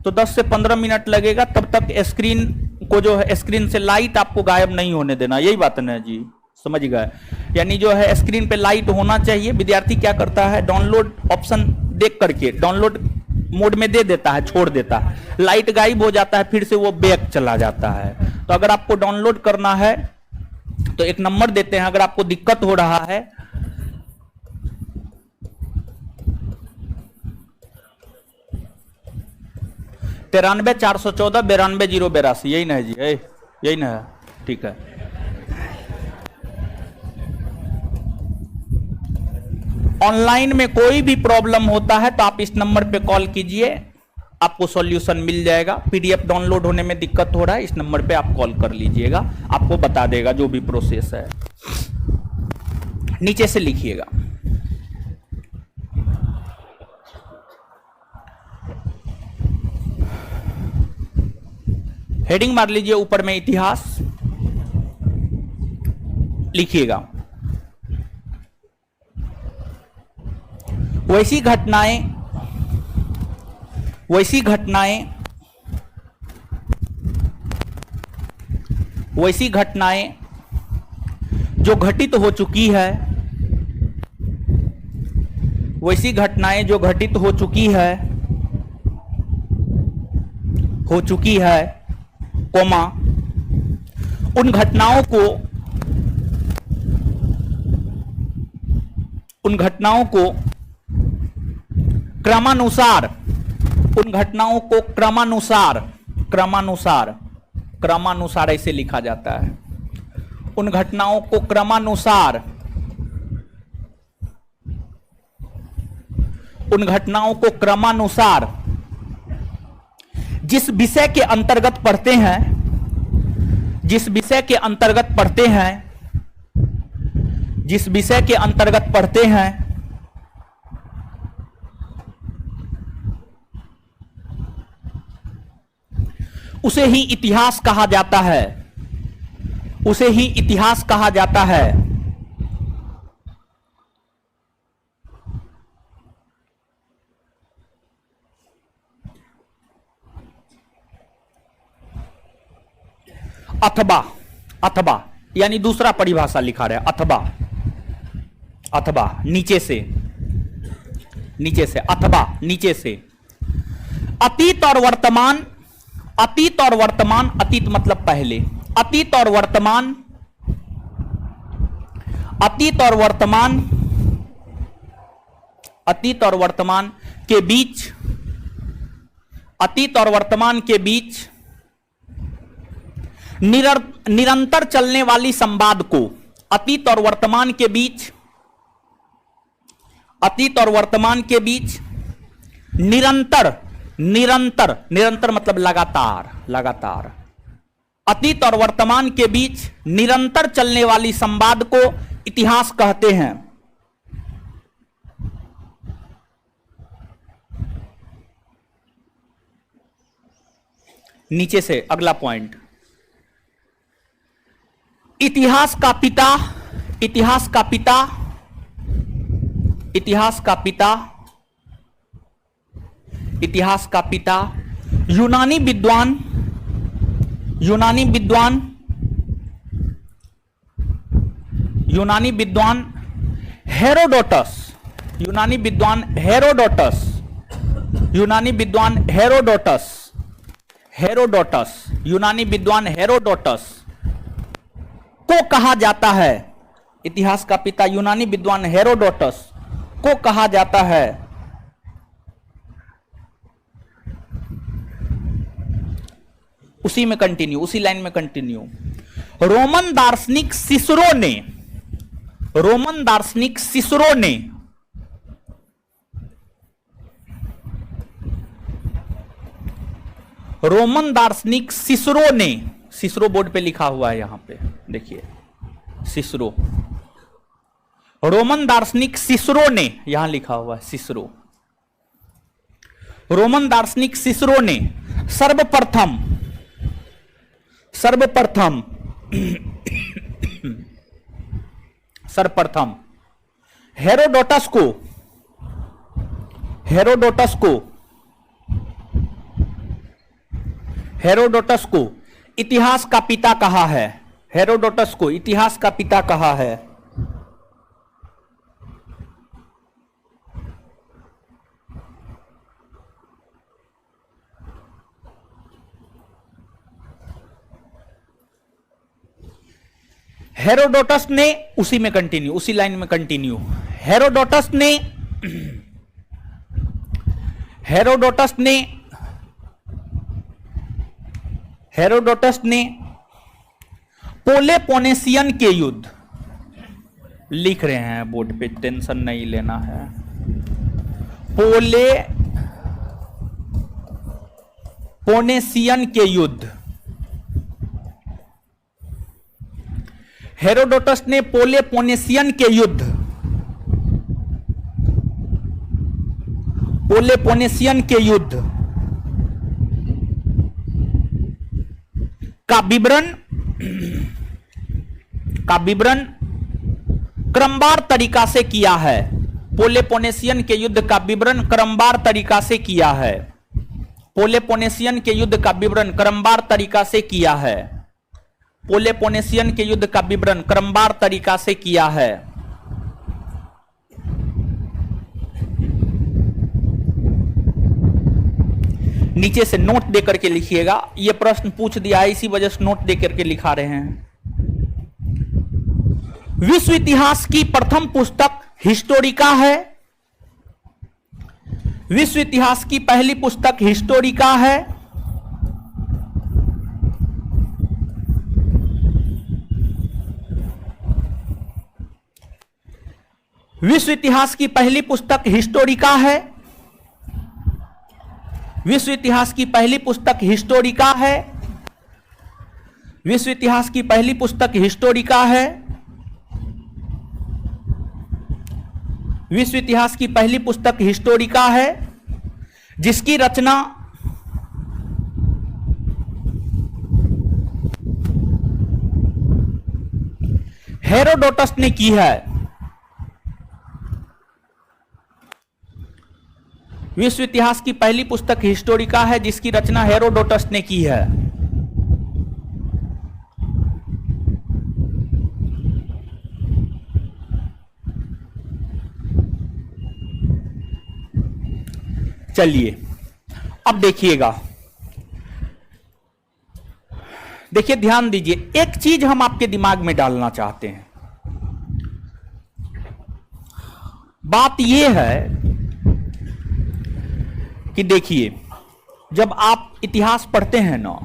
S1: तो 10 से 15 मिनट लगेगा। तब तक स्क्रीन को जो है, स्क्रीन से लाइट आपको गायब नहीं होने देना, यही बात है जी, समझ गए? यानी जो है स्क्रीन पे लाइट होना चाहिए। विद्यार्थी क्या करता है, डाउनलोड ऑप्शन देख करके डाउनलोड मोड में दे देता है, छोड़ देता है, लाइट गायब हो जाता है, फिर से वो बैक चला जाता है। तो अगर आपको डाउनलोड करना है तो एक नंबर देते हैं, अगर आपको दिक्कत हो रहा है 93 414 92 082, यही ना है जी? यही ना है? ठीक है। ऑनलाइन में कोई भी प्रॉब्लम होता है तो आप इस नंबर पे कॉल कीजिए, आपको सॉल्यूशन मिल जाएगा। पीडीएफ डाउनलोड होने में दिक्कत हो रहा है, इस नंबर पे आप कॉल कर लीजिएगा, आपको बता देगा जो भी प्रोसेस है। नीचे से लिखिएगा। हेडिंग मार लीजिए, ऊपर में इतिहास लिखिएगा। वैसी घटनाएं जो घटित हो चुकी है, वैसी घटनाएं जो घटित हो चुकी है कोमा, उन घटनाओं को क्रमानुसार ऐसे लिखा जाता है। उन घटनाओं को क्रमानुसार जिस विषय के अंतर्गत पढ़ते हैं उसे ही इतिहास कहा जाता है। अथवा यानी दूसरा परिभाषा लिखा रहा है, अथवा नीचे से अतीत और वर्तमान, अतीत मतलब पहले, अतीत और वर्तमान के बीच निरंतर चलने वाली संवाद को, अतीत और वर्तमान के बीच निरंतर मतलब लगातार, अतीत और वर्तमान के बीच निरंतर चलने वाली संवाद को इतिहास कहते हैं। नीचे से अगला पॉइंट, इतिहास का पिता यूनानी विद्वान हेरोडोटस को कहा जाता है। इतिहास का पिता यूनानी विद्वान हेरोडोटस को कहा जाता है। उसी लाइन में कंटिन्यू, रोमन दार्शनिक सिसरो ने सिसरो बोर्ड पे लिखा हुआ है, यहां पे देखिए, सिसरो, रोमन दार्शनिक सिसरो ने, यहां लिखा हुआ है सिसरो। रोमन दार्शनिक सिसरो ने सर्वप्रथम हेरोडोटस को इतिहास का पिता कहा है। हेरोडोटस को इतिहास का पिता कहा है। हेरोडोटस ने, उसी लाइन में कंटिन्यू, हेरोडोटस ने पेलोपोनेशियन के युद्ध, लिख रहे हैं बोर्ड पे, टेंशन नहीं लेना है। पेलोपोनेशियन के युद्ध, हेरोडोटस ने पेलोपोनेशियन के युद्ध, पेलोपोनेशियन के युद्ध का विवरण क्रमवार तरीका से किया है। पेलोपोनेशियन के युद्ध का विवरण क्रमवार तरीका से किया है। पेलोपोनेशियन के युद्ध का विवरण क्रमवार तरीका से किया है। पेलोपोनेशियन के युद्ध का विवरण क्रमवार तरीका से किया है। नीचे से नोट देकर के लिखिएगा, यह प्रश्न पूछ दिया है, इसी वजह से नोट देकर के लिखा रहे हैं। विश्व इतिहास की प्रथम पुस्तक हिस्टोरिका है। विश्व इतिहास की पहली पुस्तक हिस्टोरिका है। विश्व इतिहास की पहली पुस्तक हिस्टोरिका है। विश्व इतिहास की पहली पुस्तक हिस्टोरिका है। विश्व इतिहास की पहली पुस्तक हिस्टोरिका है। विश्व इतिहास की पहली पुस्तक हिस्टोरिका है, जिसकी रचना हेरोडोटस ने की है। विश्व इतिहास की पहली पुस्तक हिस्टोरिका है, जिसकी रचना हेरोडोटस ने की है। चलिए अब देखिएगा, देखिए ध्यान दीजिए, एक चीज हम आपके दिमाग में डालना चाहते हैं। बात यह है कि देखिए, जब आप इतिहास पढ़ते हैं ना,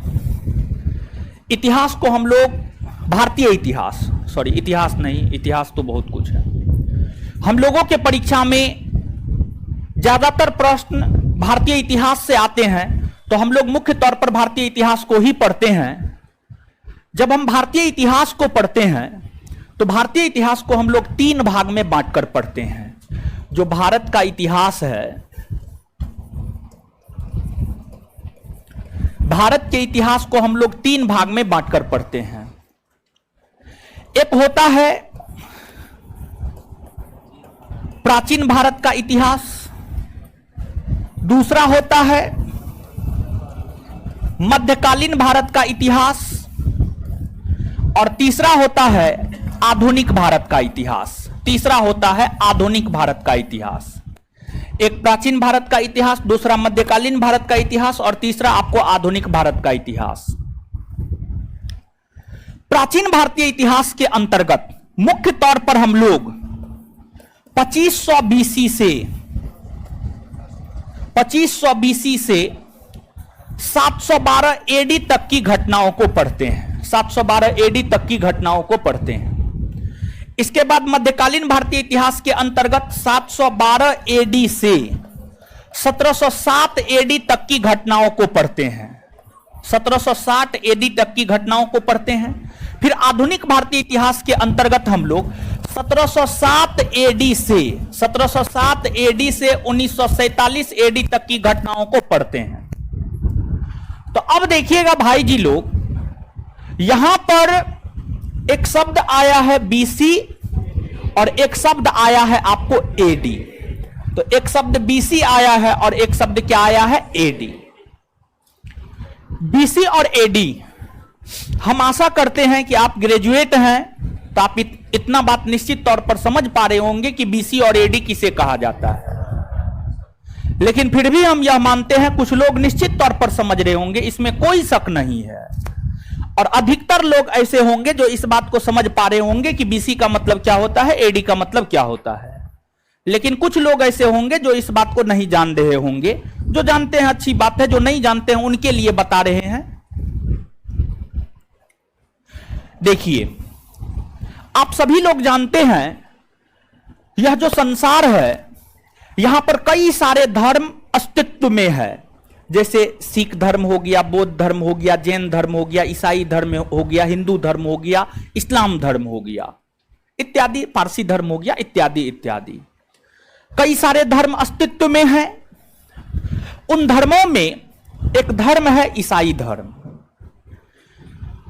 S1: इतिहास को हम लोग भारतीय इतिहास, सॉरी इतिहास नहीं, इतिहास तो बहुत कुछ है। हम लोगों के परीक्षा में ज्यादातर प्रश्न भारतीय इतिहास से आते हैं, तो हम लोग मुख्य तौर पर भारतीय इतिहास को ही पढ़ते हैं। जब हम भारतीय इतिहास को पढ़ते हैं तो भारतीय इतिहास को हम लोग तीन भाग में बांटकर पढ़ते हैं। जो भारत का इतिहास है, भारत के इतिहास को हम लोग तीन भाग में बांटकर पढ़ते हैं। एक होता है प्राचीन भारत का इतिहास, दूसरा होता है मध्यकालीन भारत का इतिहास, और तीसरा होता है आधुनिक भारत का इतिहास। तीसरा होता है आधुनिक भारत का इतिहास। एक प्राचीन भारत का इतिहास, दूसरा मध्यकालीन भारत का इतिहास, और तीसरा आपको आधुनिक भारत का इतिहास। प्राचीन भारतीय इतिहास के अंतर्गत मुख्य तौर पर हम लोग 2500 BC से 712 AD तक की घटनाओं को पढ़ते हैं। 712 AD तक की घटनाओं को पढ़ते हैं। इसके बाद मध्यकालीन भारतीय इतिहास के अंतर्गत 712 AD से 1760 AD तक की घटनाओं को पढ़ते हैं। 1760 AD तक की घटनाओं को पढ़ते हैं। फिर आधुनिक भारतीय इतिहास के अंतर्गत हम लोग 1707 AD से 1947 AD तक की घटनाओं को पढ़ते हैं। तो अब देखिएगा भाई जी लोग, यहां पर एक शब्द आया है BC और एक शब्द आया है आपको AD। तो एक शब्द BC आया है और एक शब्द क्या आया है, AD। BC और AD, हम आशा करते हैं कि आप ग्रेजुएट हैं, तो आप इतना बात निश्चित तौर पर समझ पा रहे होंगे कि BC और AD किसे कहा जाता है। लेकिन फिर भी हम यह मानते हैं कुछ लोग निश्चित तौर पर समझ रहे होंगे, इसमें कोई शक नहीं है। और अधिकतर लोग ऐसे होंगे जो इस बात को समझ पा रहे होंगे कि BC का मतलब क्या होता है, AD का मतलब क्या होता है। लेकिन कुछ लोग ऐसे होंगे जो इस बात को नहीं जान रहे होंगे। जो जानते हैं अच्छी बात है, जो नहीं जानते हैं उनके लिए बता रहे हैं देखिए, आप सभी लोग जानते हैं यह जो संसार है यहां पर कई सारे धर्म अस्तित्व में है। जैसे सिख धर्म हो गया, बौद्ध धर्म हो गया, जैन धर्म हो गया, ईसाई धर्म हो गया, हिंदू धर्म हो गया, इस्लाम धर्म हो गया, इत्यादि, पारसी धर्म हो गया, इत्यादि इत्यादि। कई सारे धर्म अस्तित्व में हैं। उन धर्मों में एक धर्म है ईसाई धर्म।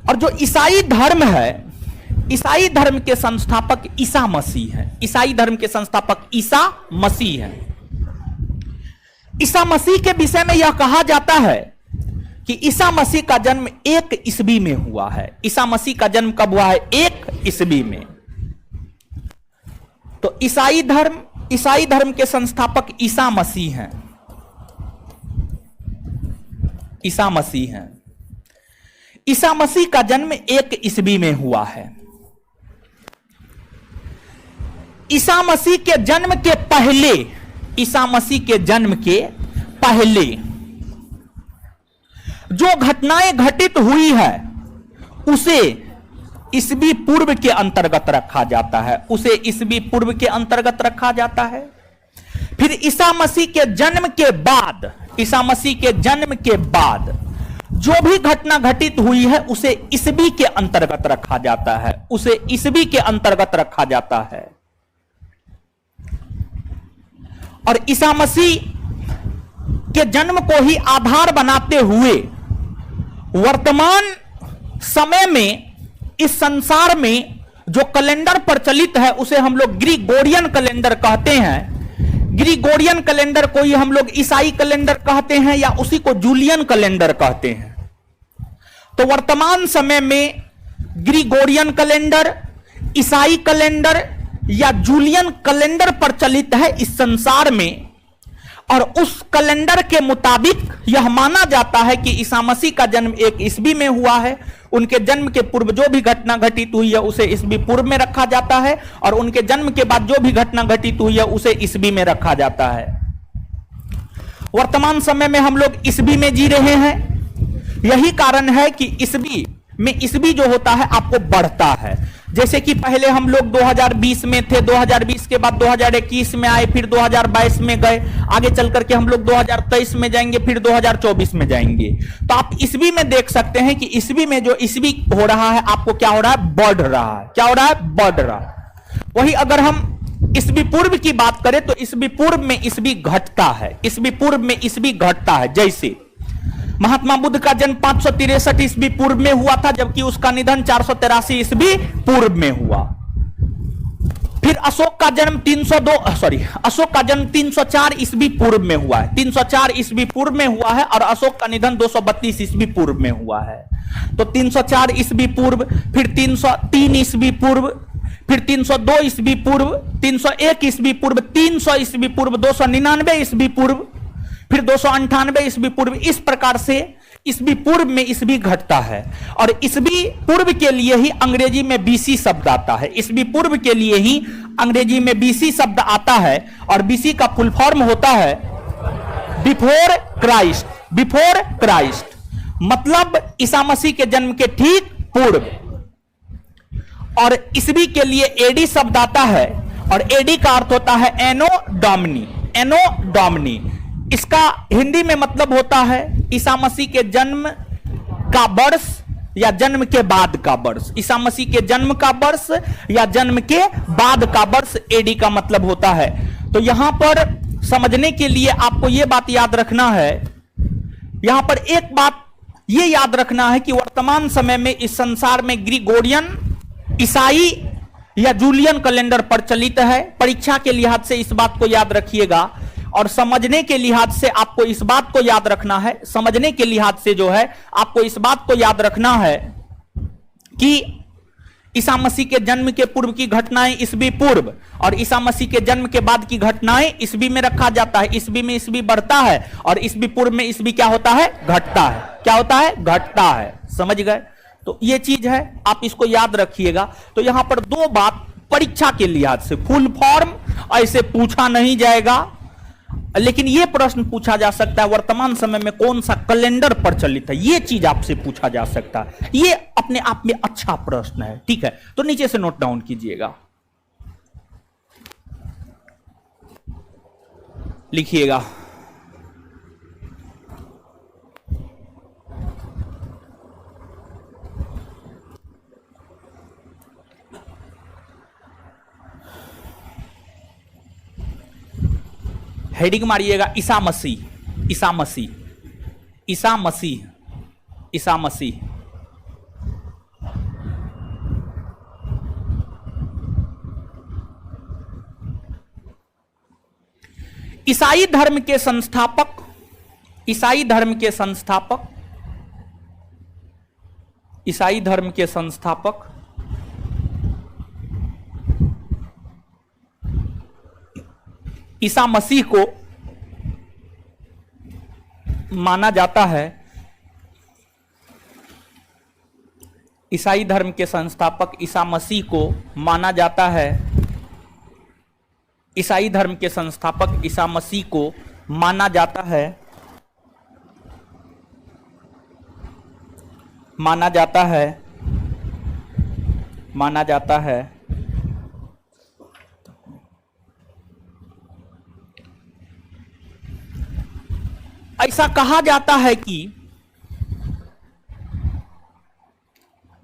S1: और जो ईसाई धर्म है, ईसाई धर्म के संस्थापक ईसा मसीह हैं। ईसाई धर्म के संस्थापक ईसा मसीह हैं। ईसा मसीह के विषय में यह कहा जाता है कि ईसा मसीह का जन्म 1 ईस्वी में हुआ है। ईसा मसीह का जन्म कब हुआ है? 1 ईस्वी में। तो ईसाई धर्म के संस्थापक ईसा मसीह हैं। ईसा मसीह हैं। ईसा मसीह का जन्म 1 ईस्वी में हुआ है। ईसा मसीह के जन्म के पहले, ईसा मसीह के जन्म के पहले जो घटनाएं घटित हुई है उसे ईस्वी पूर्व के अंतर्गत रखा जाता है। उसे ईस्वी पूर्व के अंतर्गत रखा जाता है। फिर ईसा मसीह के जन्म के बाद, ईसा मसीह के जन्म के बाद जो भी घटना घटित हुई है उसे ईस्वी के अंतर्गत रखा जाता है। उसे ईस्वी के अंतर्गत रखा जाता है। और ईसा मसीह के जन्म को ही आधार बनाते हुए वर्तमान समय में इस संसार में जो कैलेंडर प्रचलित है उसे हम लोग ग्रिगोरियन कैलेंडर कहते हैं। ग्रिगोरियन कैलेंडर को ही हम लोग ईसाई कैलेंडर कहते हैं या उसी को जूलियन कैलेंडर कहते हैं। तो वर्तमान समय में ग्रिगोरियन कैलेंडर, ईसाई कैलेंडर या जूलियन कैलेंडर प्रचलित है इस संसार में। और उस कैलेंडर के मुताबिक यह माना जाता है कि ईसा मसीह का जन्म 1 ईस्वी में हुआ है। उनके जन्म के पूर्व जो भी घटना घटित हुई है उसे ईस्वी पूर्व में रखा जाता है, और उनके जन्म के बाद जो भी घटना घटित हुई है उसे ईस्वी में रखा जाता है। वर्तमान समय में हम लोग ईस्वी में जी रहे हैं। यही कारण है कि ईस्वी में ईस्वी जो होता है आपको बढ़ता है। जैसे कि पहले हम लोग 2020 में थे, 2020 के बाद 2021 में आए, फिर 2022 में गए, आगे चल करके हम लोग 2023 में जाएंगे, फिर 2024 में जाएंगे। तो आप ईस्वी में देख सकते हैं कि ईस्वी में जो ईस्वी हो रहा है आपको क्या हो रहा है? बढ़ रहा है। क्या हो रहा है? बढ़ रहा है। वही अगर हम ईस्वी पूर्व की बात करें तो ईस्वी पूर्व में ईस्वी घटता है। ईस्वी पूर्व में ईस्वी घटता है। जैसे महात्मा बुद्ध का जन्म 563 ईस्वी पूर्व में हुआ था, जबकि उसका निधन 483 ईस्वी पूर्व में हुआ। फिर अशोक का जन्म 304 ईस्वी पूर्व में हुआ है। 304 ईस्वी पूर्व में हुआ है और अशोक का निधन 232 ईस्वी पूर्व में हुआ है। तो 304 ईस्वी पूर्व, फिर 303 ईस्वी पूर्व, फिर 302 ईस्वी पूर्व, 301 ईस्वी पूर्व, 300 ईस्वी पूर्व, 299 ईस्वी पूर्व, फिर 298 ईस्वी पूर्व। इस प्रकार से ईस्वी पूर्व में ईस्वी घटता है। और ईस्वी पूर्व के लिए ही अंग्रेजी में बीसी शब्द आता है। ईस्वी पूर्व के लिए ही अंग्रेजी में बीसी शब्द आता है। और बीसी का फुल फॉर्म होता है बिफोर क्राइस्ट। बिफोर क्राइस्ट मतलब ईसा मसीह के जन्म के ठीक पूर्व। और ईस्वी के लिए एडी शब्द आता है, और एडी का अर्थ होता है एनो डोमिनी। एनो डोमिनी इसका हिंदी में मतलब होता है ईसा मसीह के जन्म का वर्ष या जन्म के बाद का वर्ष। ईसा मसीह के जन्म का वर्ष या जन्म के बाद का वर्ष एडी का मतलब होता है। तो यहां पर समझने के लिए आपको यह बात याद रखना है, यहां पर एक बात यह याद रखना है कि वर्तमान समय में इस संसार में ग्रिगोरियन, ईसाई या जूलियन कैलेंडर प्रचलित है। परीक्षा के लिहाज से इस बात को याद रखिएगा, और समझने के लिहाज से आपको इस बात को याद रखना है, समझने के लिहाज से जो है आपको इस बात को याद रखना है कि ईसा मसीह के जन्म के पूर्व की घटनाएं ईस्वी पूर्व और ईसा मसीह के जन्म के बाद की घटनाएं ईस्वी में रखा जाता है। ईस्वी में ईस्वी बढ़ता है और ईस्वी पूर्व में ईस्वी क्या होता है? घटता है। क्या होता है? घटता है। समझ गए? तो ये चीज है, आप इसको याद रखिएगा। तो यहां पर दो बात परीक्षा के लिहाज से, फुल फॉर्म ऐसे पूछा नहीं जाएगा, लेकिन यह प्रश्न पूछा जा सकता है वर्तमान समय में कौन सा कैलेंडर प्रचलित है, यह चीज आपसे पूछा जा सकता है। यह अपने आप में अच्छा प्रश्न है, ठीक है। तो नीचे से नोट डाउन कीजिएगा, लिखिएगा। हेडिंग मारिएगा ईसा मसीह, ईसा मसीह, ईसा मसीह, ईसा मसीह। ईसाई धर्म के संस्थापक, ईसाई धर्म के संस्थापक, ईसाई धर्म के संस्थापक ईसा मसीह को माना जाता है, ईसाई धर्म के संस्थापक ईसा मसीह को माना जाता है, ईसाई धर्म के संस्थापक ईसा मसीह को माना जाता है, माना जाता है, माना जाता है ऐसा कहा जाता है कि,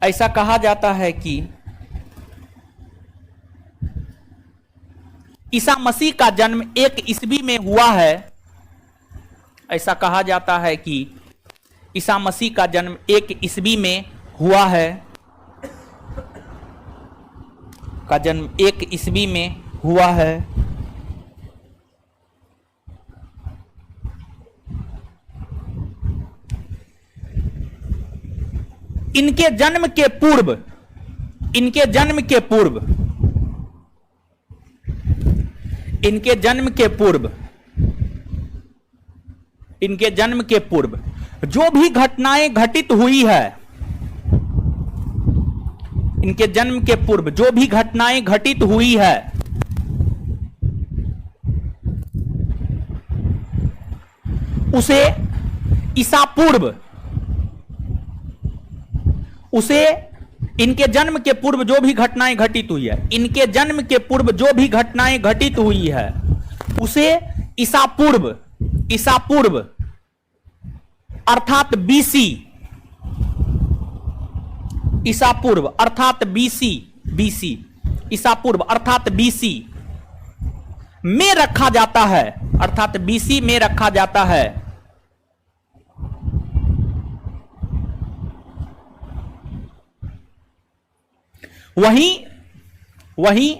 S1: ऐसा कहा जाता है कि ईसा मसीह का जन्म 1 ईस्वी में हुआ है। ऐसा कहा जाता है कि ईसा मसीह का जन्म 1 ईस्वी में हुआ है, का जन्म 1 ईस्वी में हुआ है। इनके जन्म के पूर्व, इनके जन्म के पूर्व, इनके जन्म के पूर्व, इनके जन्म के पूर्व जो भी घटनाएं घटित हुई है, इनके जन्म के पूर्व जो भी घटनाएं घटित हुई है, उसे ईसा पूर्व, उसे इनके जन्म के पूर्व जो भी घटनाएं घटित हुई है, इनके जन्म के पूर्व जो भी घटनाएं घटित हुई है, उसे ईसा पूर्व, ईसा पूर्व अर्थात बीसी, ईसा पूर्व अर्थात बीसी, बीसी, ईसा पूर्व अर्थात बीसी में रखा जाता है, अर्थात बीसी में रखा जाता है। वहीं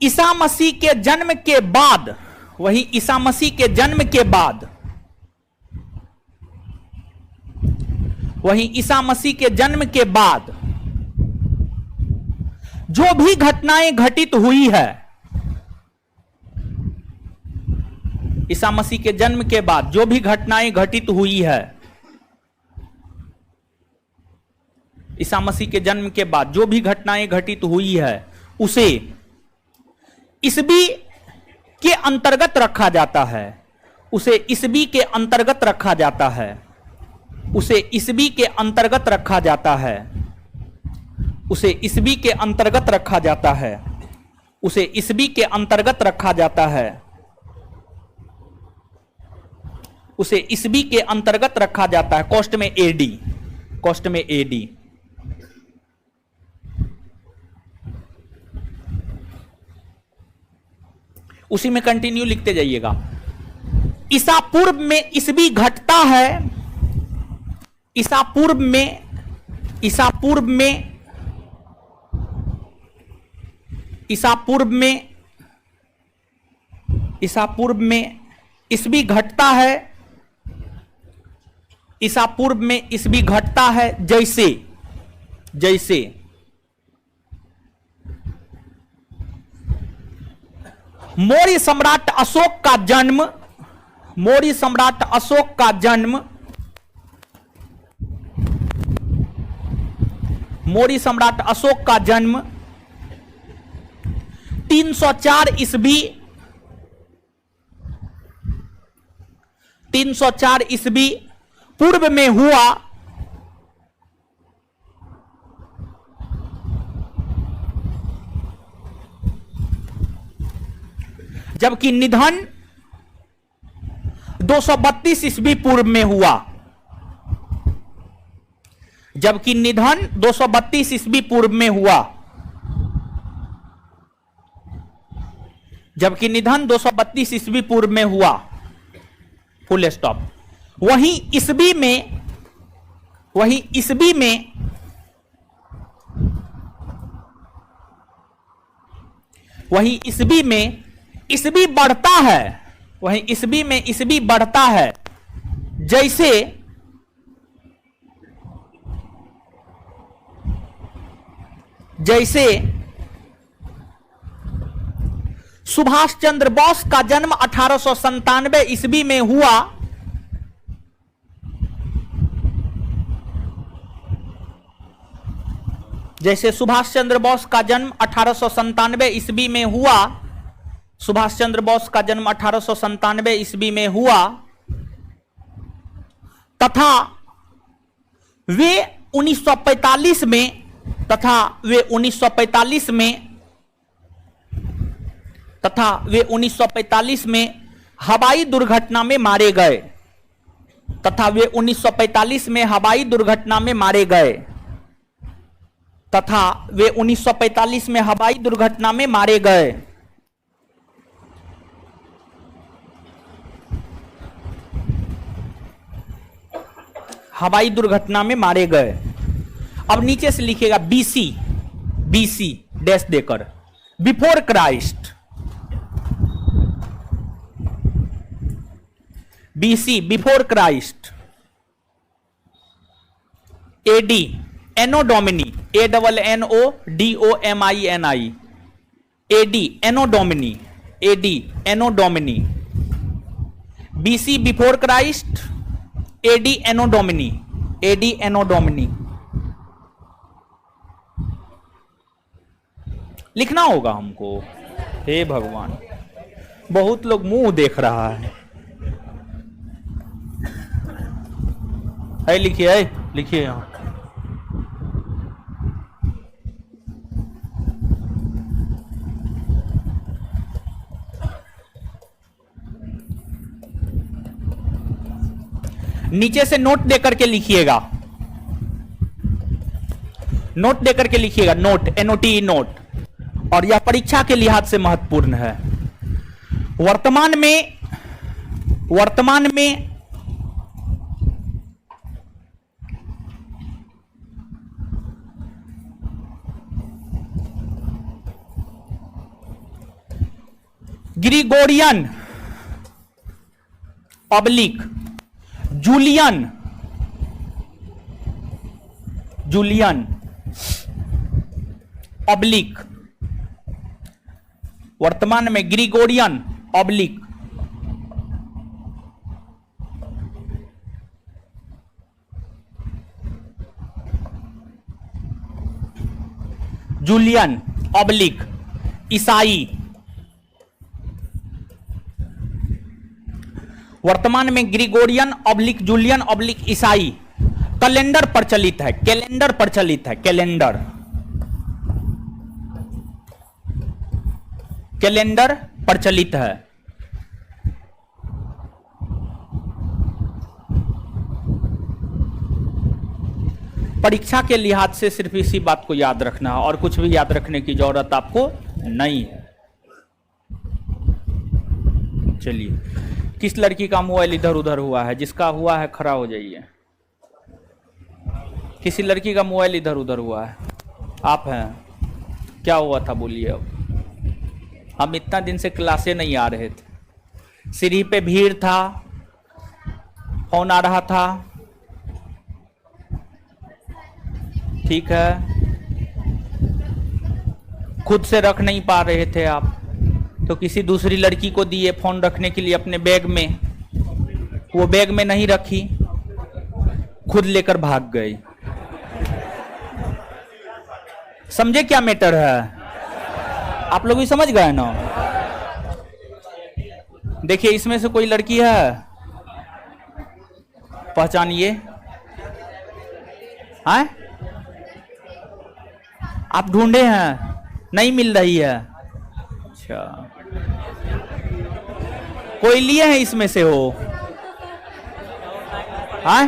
S1: ईसा मसीह के जन्म के बाद, वहीं ईसा मसीह के जन्म के बाद, वहीं ईसा मसीह के जन्म के बाद जो भी घटनाएं घटित हुई है, ईसा मसीह के जन्म के बाद जो भी घटनाएं घटित हुई है, ईसा मसीह के जन्म के बाद जो भी घटनाएं घटित हुई है, उसे ईसवी के अंतर्गत रखा जाता है, उसे ईसवी के अंतर्गत रखा जाता है, उसे ईसवी के अंतर्गत रखा जाता है, उसे ईसवी के अंतर्गत रखा जाता है, उसे ईसवी के अंतर्गत रखा जाता है, उसे ईसवी के अंतर्गत रखा जाता है। कॉस्ट में एडी, कॉस्ट में एडी। उसी में कंटिन्यू लिखते जाइएगा। ईसा पूर्व में ईसवी घटता है, ईसा पूर्व में, ईसा पूर्व में, ईसा पूर्व में, ईसा पूर्व में ईसवी घटता है, ईसा पूर्व में ईसवी घटता है जैसे, जैसे मौर्य सम्राट अशोक का जन्म, मौर्य सम्राट अशोक का जन्म, मौर्य सम्राट अशोक का जन्म 304 ईस्वी 304 ईस्वी पूर्व में हुआ, जबकि निधन 232 ईस्वी पूर्व में हुआ। जबकि निधन 232 ईस्वी पूर्व में हुआ। जबकि निधन 232 ईस्वी पूर्व में हुआ। Full stop. वहीं ईस्वी में ईस्वी बढ़ता है। वहीं ईस्वी में ईस्वी बढ़ता है, जैसे सुभाष चंद्र बोस का जन्म 1897 ईस्वी में हुआ। जैसे सुभाष चंद्र बोस का जन्म 1897 ईस्वी में हुआ। सुभाष चंद्र बोस का जन्म 1897 ईस्वी में हुआ तथा वे 1945 में हवाई दुर्घटना में मारे गए। तथा वे 1945 में हवाई दुर्घटना में मारे गए। तथा वे 1945 में हवाई दुर्घटना में मारे गए। हवाई दुर्घटना में मारे गए। अब नीचे से लिखिएगा बीसी डैश देकर, before Christ. BC before Christ. AD anno domini, ANNODOMINI, AD anno domini, AD anno domini. BC before Christ, AD anno domini, AD anno domini लिखना होगा हमको। हे भगवान, बहुत लोग मुंह देख रहा है। लिखिए यहां। नीचे से नोट देकर के लिखिएगा, नोट देकर के लिखिएगा, नोट NOTE नोट। और यह परीक्षा के लिहाज से महत्वपूर्ण है। वर्तमान में ग्रिगोरियन ऑब्लिक जूलियन ऑब्लिक, वर्तमान में ग्रिगोरियन ऑब्लिक जूलियन ऑब्लिक ईसाई, वर्तमान में ग्रिगोरियन ऑब्लिक जूलियन ऑब्लिक ईसाई कैलेंडर प्रचलित है। कैलेंडर प्रचलित है। कैलेंडर प्रचलित है। परीक्षा के लिहाज से सिर्फ इसी बात को याद रखना है और कुछ भी याद रखने की जरूरत आपको नहीं है। चलिए, किस लड़की का मोबाइल इधर उधर हुआ है? जिसका हुआ है खड़ा हो जाइए। किसी लड़की का मोबाइल इधर उधर हुआ है? आप हैं? क्या हुआ था बोलिए। अब हम इतना दिन से क्लासे नहीं आ रहे थे, सीढ़ी पे भीड़ था, फोन आ रहा था, ठीक है, खुद से रख नहीं पा रहे थे आप, तो किसी दूसरी लड़की को दिए फोन रखने के लिए अपने बैग में। वो बैग में नहीं रखी, खुद लेकर भाग गई। समझे क्या मैटर है? आप लोग भी समझ गए ना? देखिए, इसमें से कोई लड़की है? पहचानिए। हैं? आप ढूंढे हैं, नहीं मिल रही है। अच्छा, कोई लिए हैं इसमें से हो? हैं?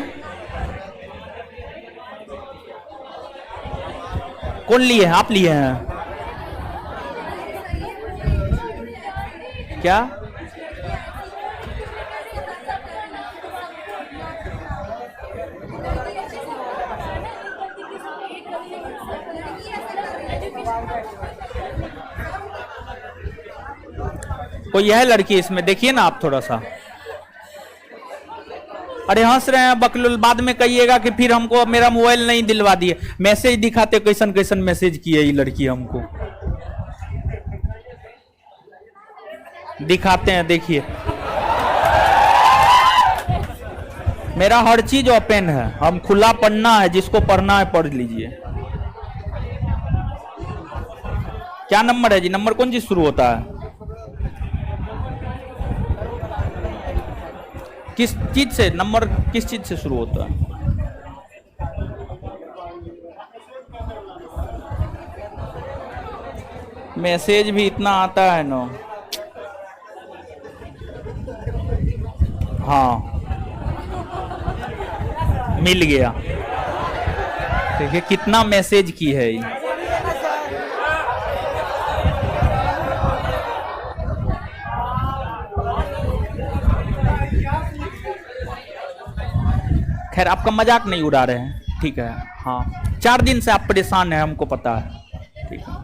S1: कौन लिए हैं? आप लिए हैं क्या? कोई है लड़की इसमें? देखिए ना आप थोड़ा सा। अरे हंस रहे हैं बकलुल, बाद में कहिएगा कि फिर हमको मेरा मोबाइल नहीं दिलवा दिए। मैसेज दिखाते, कैसन कैसन मैसेज किए ये लड़की हमको दिखाते हैं। देखिए, मेरा हर चीज ओपन है, हम खुला पढ़ना है, जिसको पढ़ना है पढ़ लीजिए। क्या नंबर है जी? नंबर कौन चीज शुरू होता है? किस चीज से नंबर, किस चीज से शुरू होता है? मैसेज भी इतना आता है ना। हाँ, मिल गया। देखिए कितना मैसेज की है ये। खैर, आपका मजाक नहीं उड़ा रहे हैं, ठीक है। हाँ, 4 दिन से आप परेशान हैं, हमको पता है, ठीक है।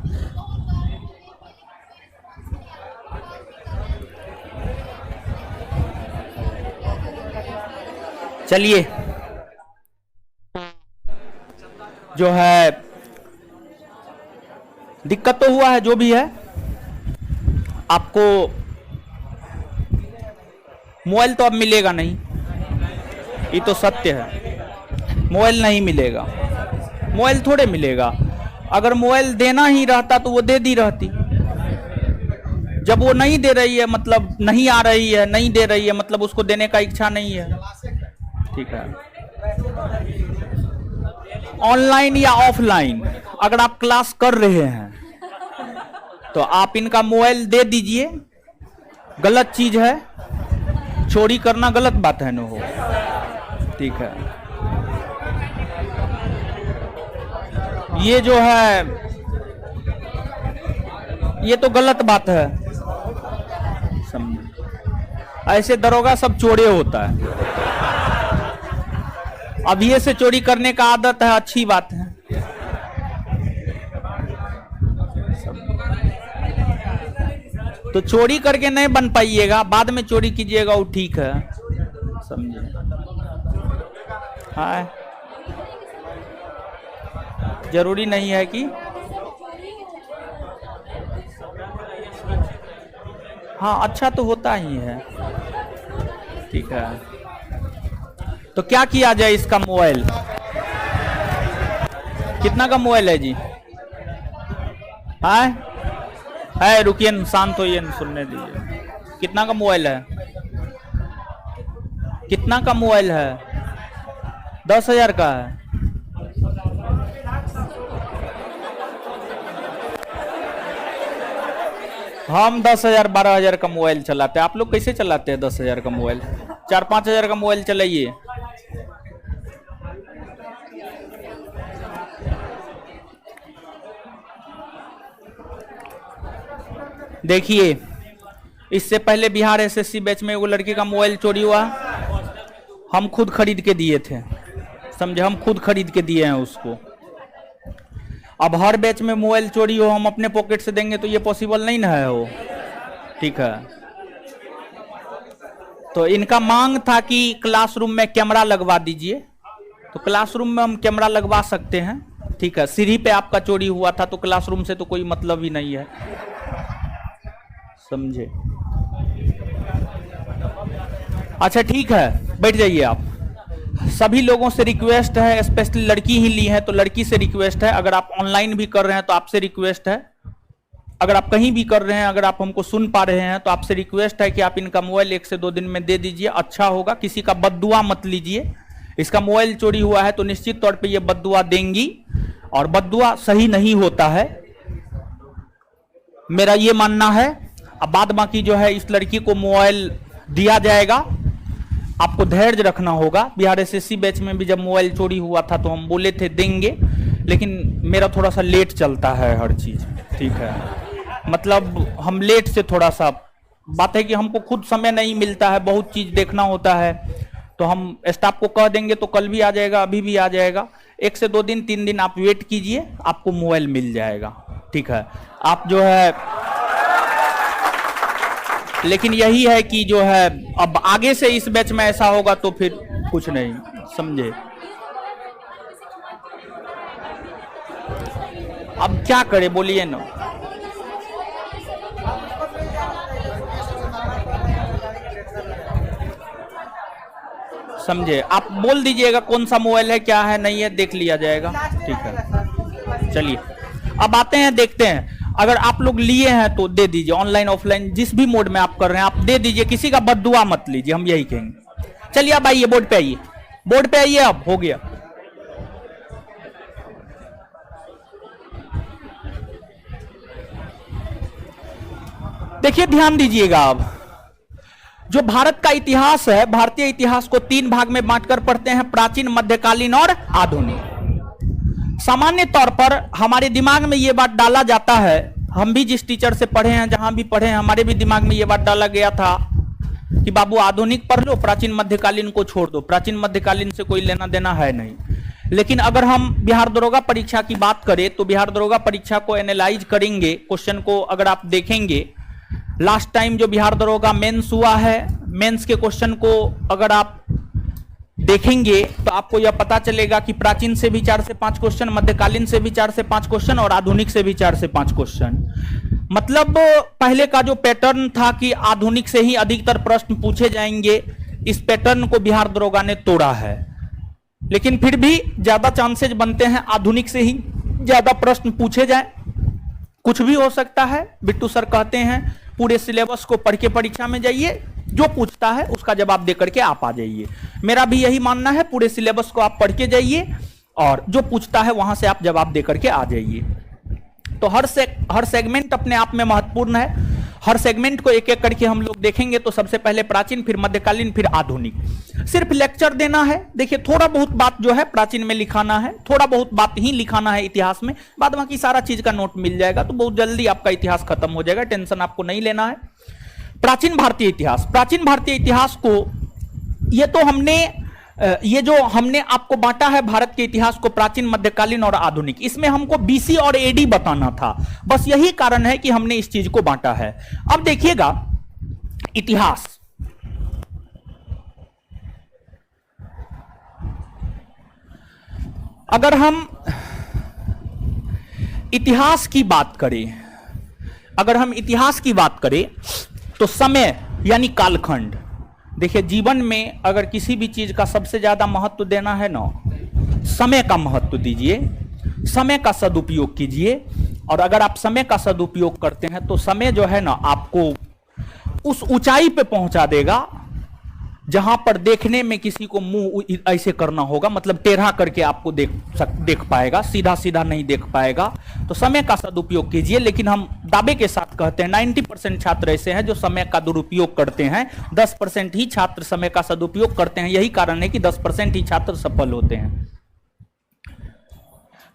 S1: चलिए, जो है दिक्कत तो हुआ है, जो भी है। आपको मोबाइल तो अब मिलेगा नहीं, ये तो सत्य है। मोबाइल नहीं मिलेगा, मोबाइल थोड़े मिलेगा। अगर मोबाइल देना ही रहता तो वो दे दी रहती। जब वो नहीं दे रही है, मतलब नहीं आ रही है, नहीं दे रही है, मतलब उसको देने का इच्छा नहीं है, ठीक है। ऑनलाइन या ऑफलाइन अगर आप क्लास कर रहे हैं तो आप इनका मोबाइल दे दीजिए। गलत चीज है, चोरी करना गलत बात है न हो, ठीक है। ये जो है, ये तो गलत बात है, समझे। ऐसे दरोगा सब चोरे होता है। अब ये से चोरी करने का आदत है, अच्छी बात है। तो चोरी करके नहीं बन पाइएगा, बाद में चोरी कीजिएगा, वो ठीक है, समझे। हाँ, जरूरी नहीं है कि हाँ, अच्छा तो होता ही है, ठीक है। तो क्या किया जाए इसका मोबाइल? कितना का मोबाइल है जी? है रुकिए, शांत होइए, सुनने दीजिए। कितना का मोबाइल है? कितना का मोबाइल है? 10,000 का है। हम 10,000 12,000 का मोबाइल चलाते हैं। आप लोग कैसे चलाते हैं 10,000 का मोबाइल? 4-5 हजार का मोबाइल चलाइए। देखिए, इससे पहले बिहार एसएससी बैच में वो लड़की का मोबाइल चोरी हुआ, हम खुद खरीद के दिए थे, समझे। हम खुद खरीद के दिए हैं उसको। अब हर बैच में मोबाइल चोरी हो, हम अपने पॉकेट से देंगे तो ये पॉसिबल नहीं ना है वो, ठीक है। तो इनका मांग था कि क्लासरूम में कैमरा लगवा दीजिए, तो क्लासरूम में हम कैमरा लगवा सकते हैं, ठीक है। सीढ़ी पे आपका चोरी हुआ था तो क्लासरूम से तो कोई मतलब ही नहीं है, समझे। अच्छा ठीक है, बैठ जाइए आप। सभी लोगों से रिक्वेस्ट है, स्पेशली लड़की ही ली है तो लड़की से रिक्वेस्ट है, अगर आप ऑनलाइन भी कर रहे हैं तो आपसे रिक्वेस्ट है, अगर आप कहीं भी कर रहे हैं, अगर आप हमको सुन पा रहे हैं तो आपसे रिक्वेस्ट है कि आप इनका मोबाइल 1 से 2 दिन में दे दीजिए, अच्छा होगा। किसी का बद्दुआ मत लीजिए, इसका मोबाइल चोरी हुआ है तो निश्चित तौर पे ये बद्दुआ देंगी, और बद्दुआ सही नहीं होता है, मेरा ये मानना है। अब बाद बाकी जो है, इस लड़की को मोबाइल दिया जाएगा, आपको धैर्य रखना होगा। बिहार एसएससी बैच में भी जब मोबाइल चोरी हुआ था तो हम बोले थे देंगे, लेकिन मेरा थोड़ा सा लेट चलता है हर चीज, ठीक है, मतलब हम लेट से थोड़ा सा, बात है कि हमको खुद समय नहीं मिलता है, बहुत चीज देखना होता है, तो हम स्टाफ को कह देंगे तो कल भी आ जाएगा, अभी भी आ जाएगा। 1 से 2 दिन 3 दिन आप वेट कीजिए, आपको मोबाइल मिल जाएगा, ठीक है। आप जो है, लेकिन यही है कि जो है अब आगे से इस बैच में ऐसा होगा तो फिर कुछ नहीं, समझे। अब क्या करे बोलिए ना, समझे। आप बोल दीजिएगा कौन सा मोबाइल है, क्या है, नहीं है, देख लिया जाएगा, ठीक है। चलिए अब आते हैं, देखते हैं। अगर आप लोग लिए हैं तो दे दीजिए, ऑनलाइन ऑफलाइन जिस भी मोड में आप कर रहे हैं आप दे दीजिए, किसी का बद्दुआ मत लीजिए, हम यही कहेंगे। चलिए अब आइए, बोर्ड पे आइए, बोर्ड पे आइए, अब हो गया। देखिए ध्यान दीजिएगा, अब जो भारत का इतिहास है, भारतीय इतिहास को 3 भाग में बांटकर पढ़ते हैं, प्राचीन, मध्यकालीन और आधुनिक। सामान्य तौर पर हमारे दिमाग में यह बात डाला जाता है, हम भी जिस टीचर से पढ़े हैं, जहां भी पढ़े हैं, हमारे भी दिमाग में यह बात डाला गया था कि बाबू आधुनिक पढ़ लो, प्राचीन मध्यकालीन को छोड़ दो, प्राचीन मध्यकालीन से कोई लेना देना है नहीं। लेकिन अगर हम बिहार दरोगा परीक्षा की बात करें तो बिहार दरोगा परीक्षा को एनालाइज करेंगे, क्वेश्चन को अगर आप देखेंगे, लास्ट टाइम जो बिहार दरोगा मेंस हुआ है, मेंस के क्वेश्चन को अगर आप देखेंगे तो आपको यह पता चलेगा कि प्राचीन से भी 4 से 5 क्वेश्चन, मध्यकालीन से भी 4 से 5 क्वेश्चन और आधुनिक से भी 4 से 5 क्वेश्चन। मतलब पहले का जो पैटर्न था कि आधुनिक से ही अधिकतर प्रश्न पूछे जाएंगे, इस पैटर्न को बिहार दरोगा ने तोड़ा है। लेकिन फिर भी ज्यादा चांसेस बनते हैं आधुनिक से ही ज्यादा प्रश्न पूछे जाए, कुछ भी हो सकता है। बिट्टू सर कहते हैं पूरे सिलेबस को पढ़ के परीक्षा में जाइए, जो पूछता है उसका जवाब देकर के आप आ जाइए। मेरा भी यही मानना है, पूरे सिलेबस को आप पढ़ के जाइए और जो पूछता है वहां से आप जवाब देकर के आ जाइए। तो हर सेगमेंट अपने आप में महत्वपूर्ण है, हर सेगमेंट को एक एक करके हम लोग देखेंगे। तो सबसे पहले प्राचीन, फिर मध्यकालीन, फिर आधुनिक। सिर्फ लेक्चर देना है, देखिए थोड़ा बहुत बात जो है प्राचीन में लिखाना है, थोड़ा बहुत बात ही लिखाना है इतिहास में, बाद बाकी सारा चीज का नोट मिल जाएगा, तो बहुत जल्दी आपका इतिहास खत्म हो जाएगा, टेंशन आपको नहीं लेना है। प्राचीन भारतीय इतिहास, प्राचीन भारतीय इतिहास को ये जो हमने आपको बांटा है भारत के इतिहास को प्राचीन, मध्यकालीन और आधुनिक, इसमें हमको बीसी और एडी बताना था, बस यही कारण है कि हमने इस चीज को बांटा है। अब देखिएगा इतिहास, अगर हम इतिहास की बात करें, अगर हम इतिहास की बात करें तो समय यानी कालखंड, देखिए जीवन में अगर किसी भी चीज का सबसे ज्यादा महत्व देना है ना, समय का महत्व दीजिए, समय का सदुपयोग कीजिए। और अगर आप समय का सदुपयोग करते हैं तो समय जो है ना आपको उस ऊंचाई पे पहुंचा देगा जहां पर देखने में किसी को मुंह ऐसे करना होगा, मतलब टेढ़ा करके आपको देख पाएगा, सीधा सीधा नहीं देख पाएगा। तो समय का सदुपयोग कीजिए। लेकिन हम दावे के साथ कहते हैं 90% छात्र ऐसे हैं जो समय का दुरुपयोग करते हैं, 10% ही छात्र समय का सदुपयोग करते हैं। यही कारण है कि 10% ही छात्र सफल होते हैं।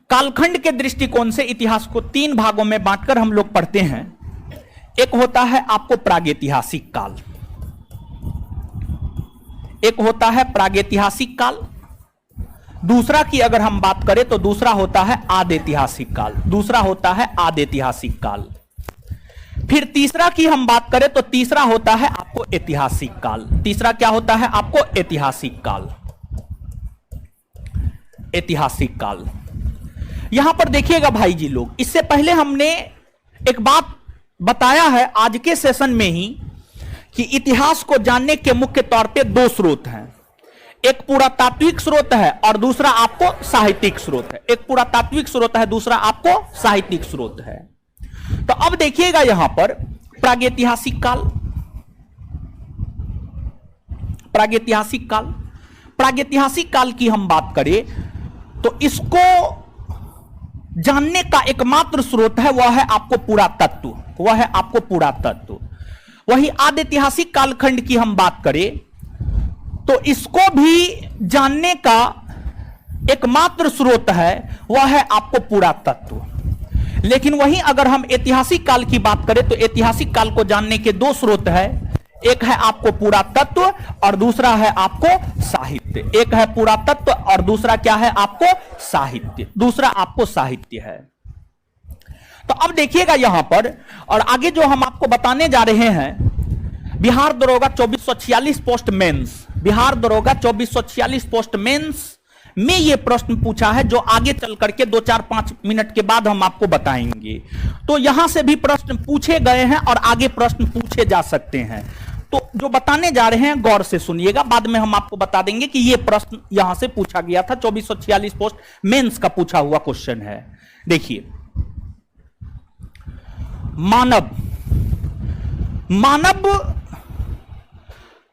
S1: कालखंड के दृष्टिकोण से इतिहास को 3 भागों में बांटकर हम लोग पढ़ते हैं। एक होता है आपको प्रागैतिहासिक काल, एक होता है प्रागैतिहासिक काल, दूसरा की अगर हम बात करें तो दूसरा होता है आदैतिहासिक काल, दूसरा होता है आदैतिहासिक काल। फिर तीसरा की हम बात करें तो तीसरा होता है आपको ऐतिहासिक काल। तीसरा क्या होता है आपको? ऐतिहासिक काल। ऐतिहासिक काल यहां पर देखिएगा भाई जी लोग, इससे पहले हमने एक बात बताया है आज के सेशन में ही कि इतिहास को जानने के मुख्य तौर पे 2 स्रोत हैं, एक पुरातात्विक स्रोत है और दूसरा आपको साहित्यिक स्रोत है। एक पुरातात्विक स्रोत है, दूसरा आपको साहित्यिक स्रोत है। तो अब देखिएगा यहां पर प्रागैतिहासिक काल, प्रागैतिहासिक काल, प्रागैतिहासिक काल की हम बात करें तो इसको जानने का एकमात्र स्रोत है वह है आपको पुरातत्व, वह है आपको पुरातत्व। वही आदि ऐतिहासिक कालखंड की हम बात करें तो इसको भी जानने का एकमात्र स्रोत है वह है आपको पुरातत्व। लेकिन वहीं अगर हम ऐतिहासिक काल की बात करें तो ऐतिहासिक काल को जानने के दो स्रोत है, एक है आपको पुरातत्व और दूसरा है आपको साहित्य। एक है पुरातत्व और दूसरा क्या है आपको साहित्य, दूसरा आपको साहित्य है। तो अब देखिएगा यहां पर और आगे जो हम आपको बताने जा रहे हैं, बिहार दरोगा 2446 पोस्ट मेंस, बिहार दरोगा 2446 पोस्ट मेंस में यह प्रश्न पूछा है जो आगे चल करके 2-4-5 मिनट के बाद हम आपको बताएंगे। तो यहां से भी प्रश्न पूछे गए हैं और आगे प्रश्न पूछे जा सकते हैं। तो जो बताने जा रहे हैं गौर से सुनिएगा, बाद में हम आपको बता देंगे कि यह प्रश्न यहां से पूछा गया था, 2446 पोस्ट मेंस का पूछा हुआ क्वेश्चन है। देखिए, मानव, मानव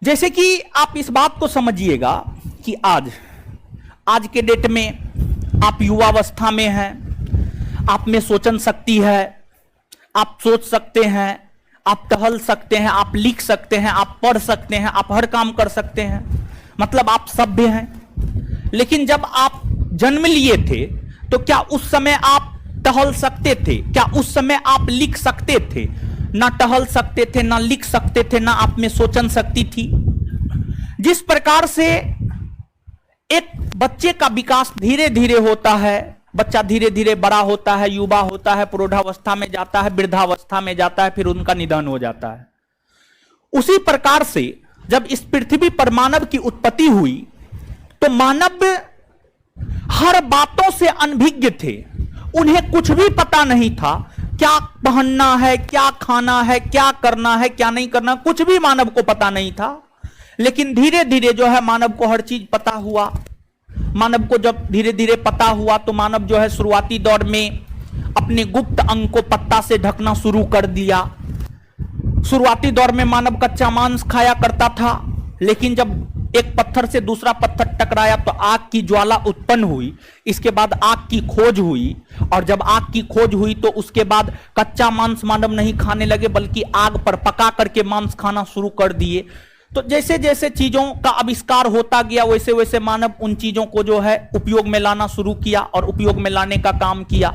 S1: जैसे कि आप इस बात को समझिएगा कि आज के डेट में आप युवावस्था में हैं, आप में सोचन शक्ति है, आप सोच सकते हैं, आप टहल सकते हैं, आप लिख सकते हैं, आप पढ़ सकते हैं, आप हर काम कर सकते हैं, मतलब आप सभ्य हैं। लेकिन जब आप जन्म लिए थे तो क्या उस समय आप टहल सकते थे? क्या उस समय आप लिख सकते थे? ना टहल सकते थे, ना लिख सकते थे, ना आप में सोचन शक्ति थी। जिस प्रकार से एक बच्चे का विकास धीरे धीरे होता है, बच्चा धीरे धीरे बड़ा होता है, युवा होता है, प्रौढ़ावस्था में जाता है, वृद्धावस्था में जाता है, फिर उनका निधन हो जाता है। उसी प्रकार से जब इस पृथ्वी पर मानव की उत्पत्ति हुई तो मानव हर बातों से अनभिज्ञ थे, उन्हें कुछ भी पता नहीं था क्या पहनना है, क्या खाना है, क्या करना है, क्या नहीं करना, कुछ भी मानव को पता नहीं था। लेकिन धीरे धीरे जो है मानव को हर चीज पता हुआ। मानव को जब धीरे धीरे पता हुआ तो मानव जो है शुरुआती दौर में अपने गुप्त अंग को पत्ता से ढकना शुरू कर दिया। शुरुआती दौर में मानव कच्चा मांस खाया करता था, लेकिन जब एक पत्थर से दूसरा पत्थर टकराया तो आग की ज्वाला उत्पन्न हुई। इसके बाद आग की खोज हुई, और जब आग की खोज हुई तो उसके बाद कच्चा मांस मानव नहीं खाने लगे बल्कि आग पर पका करके मांस खाना शुरू कर दिए। तो जैसे जैसे चीजों का आविष्कार होता गया वैसे वैसे मानव उन चीजों को जो है उपयोग में लाना शुरू किया और उपयोग में लाने का काम किया।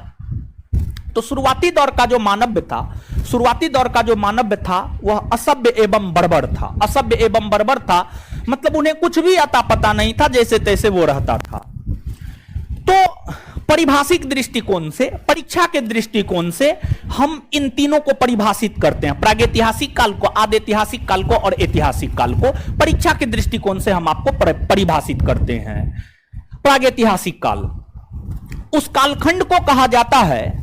S1: तो शुरुआती दौर का जो मानव था, शुरुआती दौर का जो मानव था वह असभ्य एवं बर्बर था। असभ्य एवं बर्बर था मतलब उन्हें कुछ भी अता पता नहीं था, जैसे तैसे वो रहता था। तो परिभाषिक दृष्टिकोण से, परीक्षा के दृष्टिकोण से हम इन तीनों को परिभाषित करते हैं, प्रागैतिहासिक काल को, आदि ऐतिहासिक काल को और ऐतिहासिक काल को परीक्षा के दृष्टिकोण से हम आपको परिभाषित करते हैं। प्रागैतिहासिक काल उस कालखंड को कहा जाता है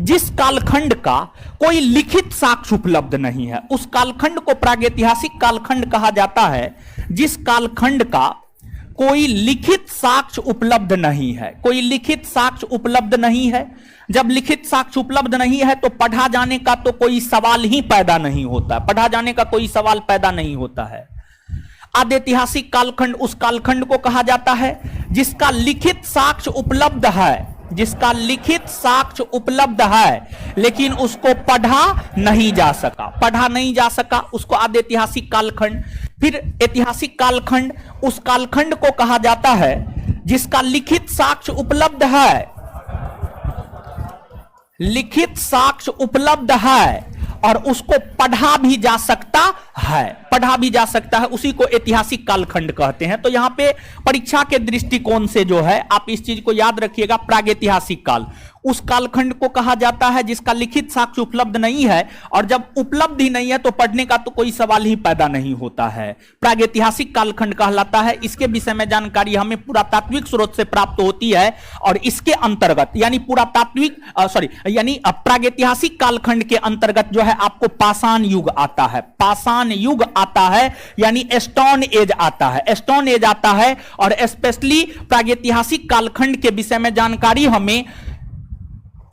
S1: जिस कालखंड का कोई लिखित साक्ष्य उपलब्ध नहीं है। उस कालखंड को प्रागैतिहासिक कालखंड कहा जाता है जिस कालखंड का कोई लिखित साक्ष्य उपलब्ध नहीं है। कोई लिखित साक्ष्य उपलब्ध नहीं है। जब लिखित साक्ष्य उपलब्ध नहीं है तो पढ़ा जाने का तो कोई सवाल ही पैदा नहीं होता, पढ़ा जाने का कोई सवाल पैदा नहीं होता है। आदि ऐतिहासिक कालखंड उस कालखंड को कहा जाता है जिसका लिखित साक्ष्य उपलब्ध है, जिसका लिखित साक्ष्य उपलब्ध है लेकिन उसको पढ़ा नहीं जा सका, पढ़ा नहीं जा सका, उसको आदि ऐतिहासिक कालखंड। फिर ऐतिहासिक कालखंड उस कालखंड को कहा जाता है जिसका लिखित साक्ष्य उपलब्ध है, लिखित साक्ष्य उपलब्ध है और उसको पढ़ा भी जा सकता है, पढ़ा भी जा सकता है, उसी को ऐतिहासिक कालखंड कहते हैं। तो यहां पे परीक्षा के दृष्टिकोण से जो है आप इस चीज को याद रखिएगा, प्रागैतिहासिक काल उस कालखंड को कहा जाता है जिसका लिखित साक्ष्य उपलब्ध नहीं है, और जब उपलब्ध ही नहीं है तो पढ़ने का तो कोई सवाल ही पैदा नहीं होता है, प्रागैतिहासिक कालखंड कहलाता है। इसके विषय में जानकारी हमें पुरातात्विक स्रोत से प्राप्त होती है और इसके अंतर्गत यानी यानी प्रागैतिहासिक कालखंड के अंतर्गत जो है आपको पाषाण युग आता है, पाषाण युग आता है यानी स्टोन एज आता है, स्टोन एज आता है। और स्पेशली प्रागैतिहासिक कालखंड के विषय में जानकारी हमें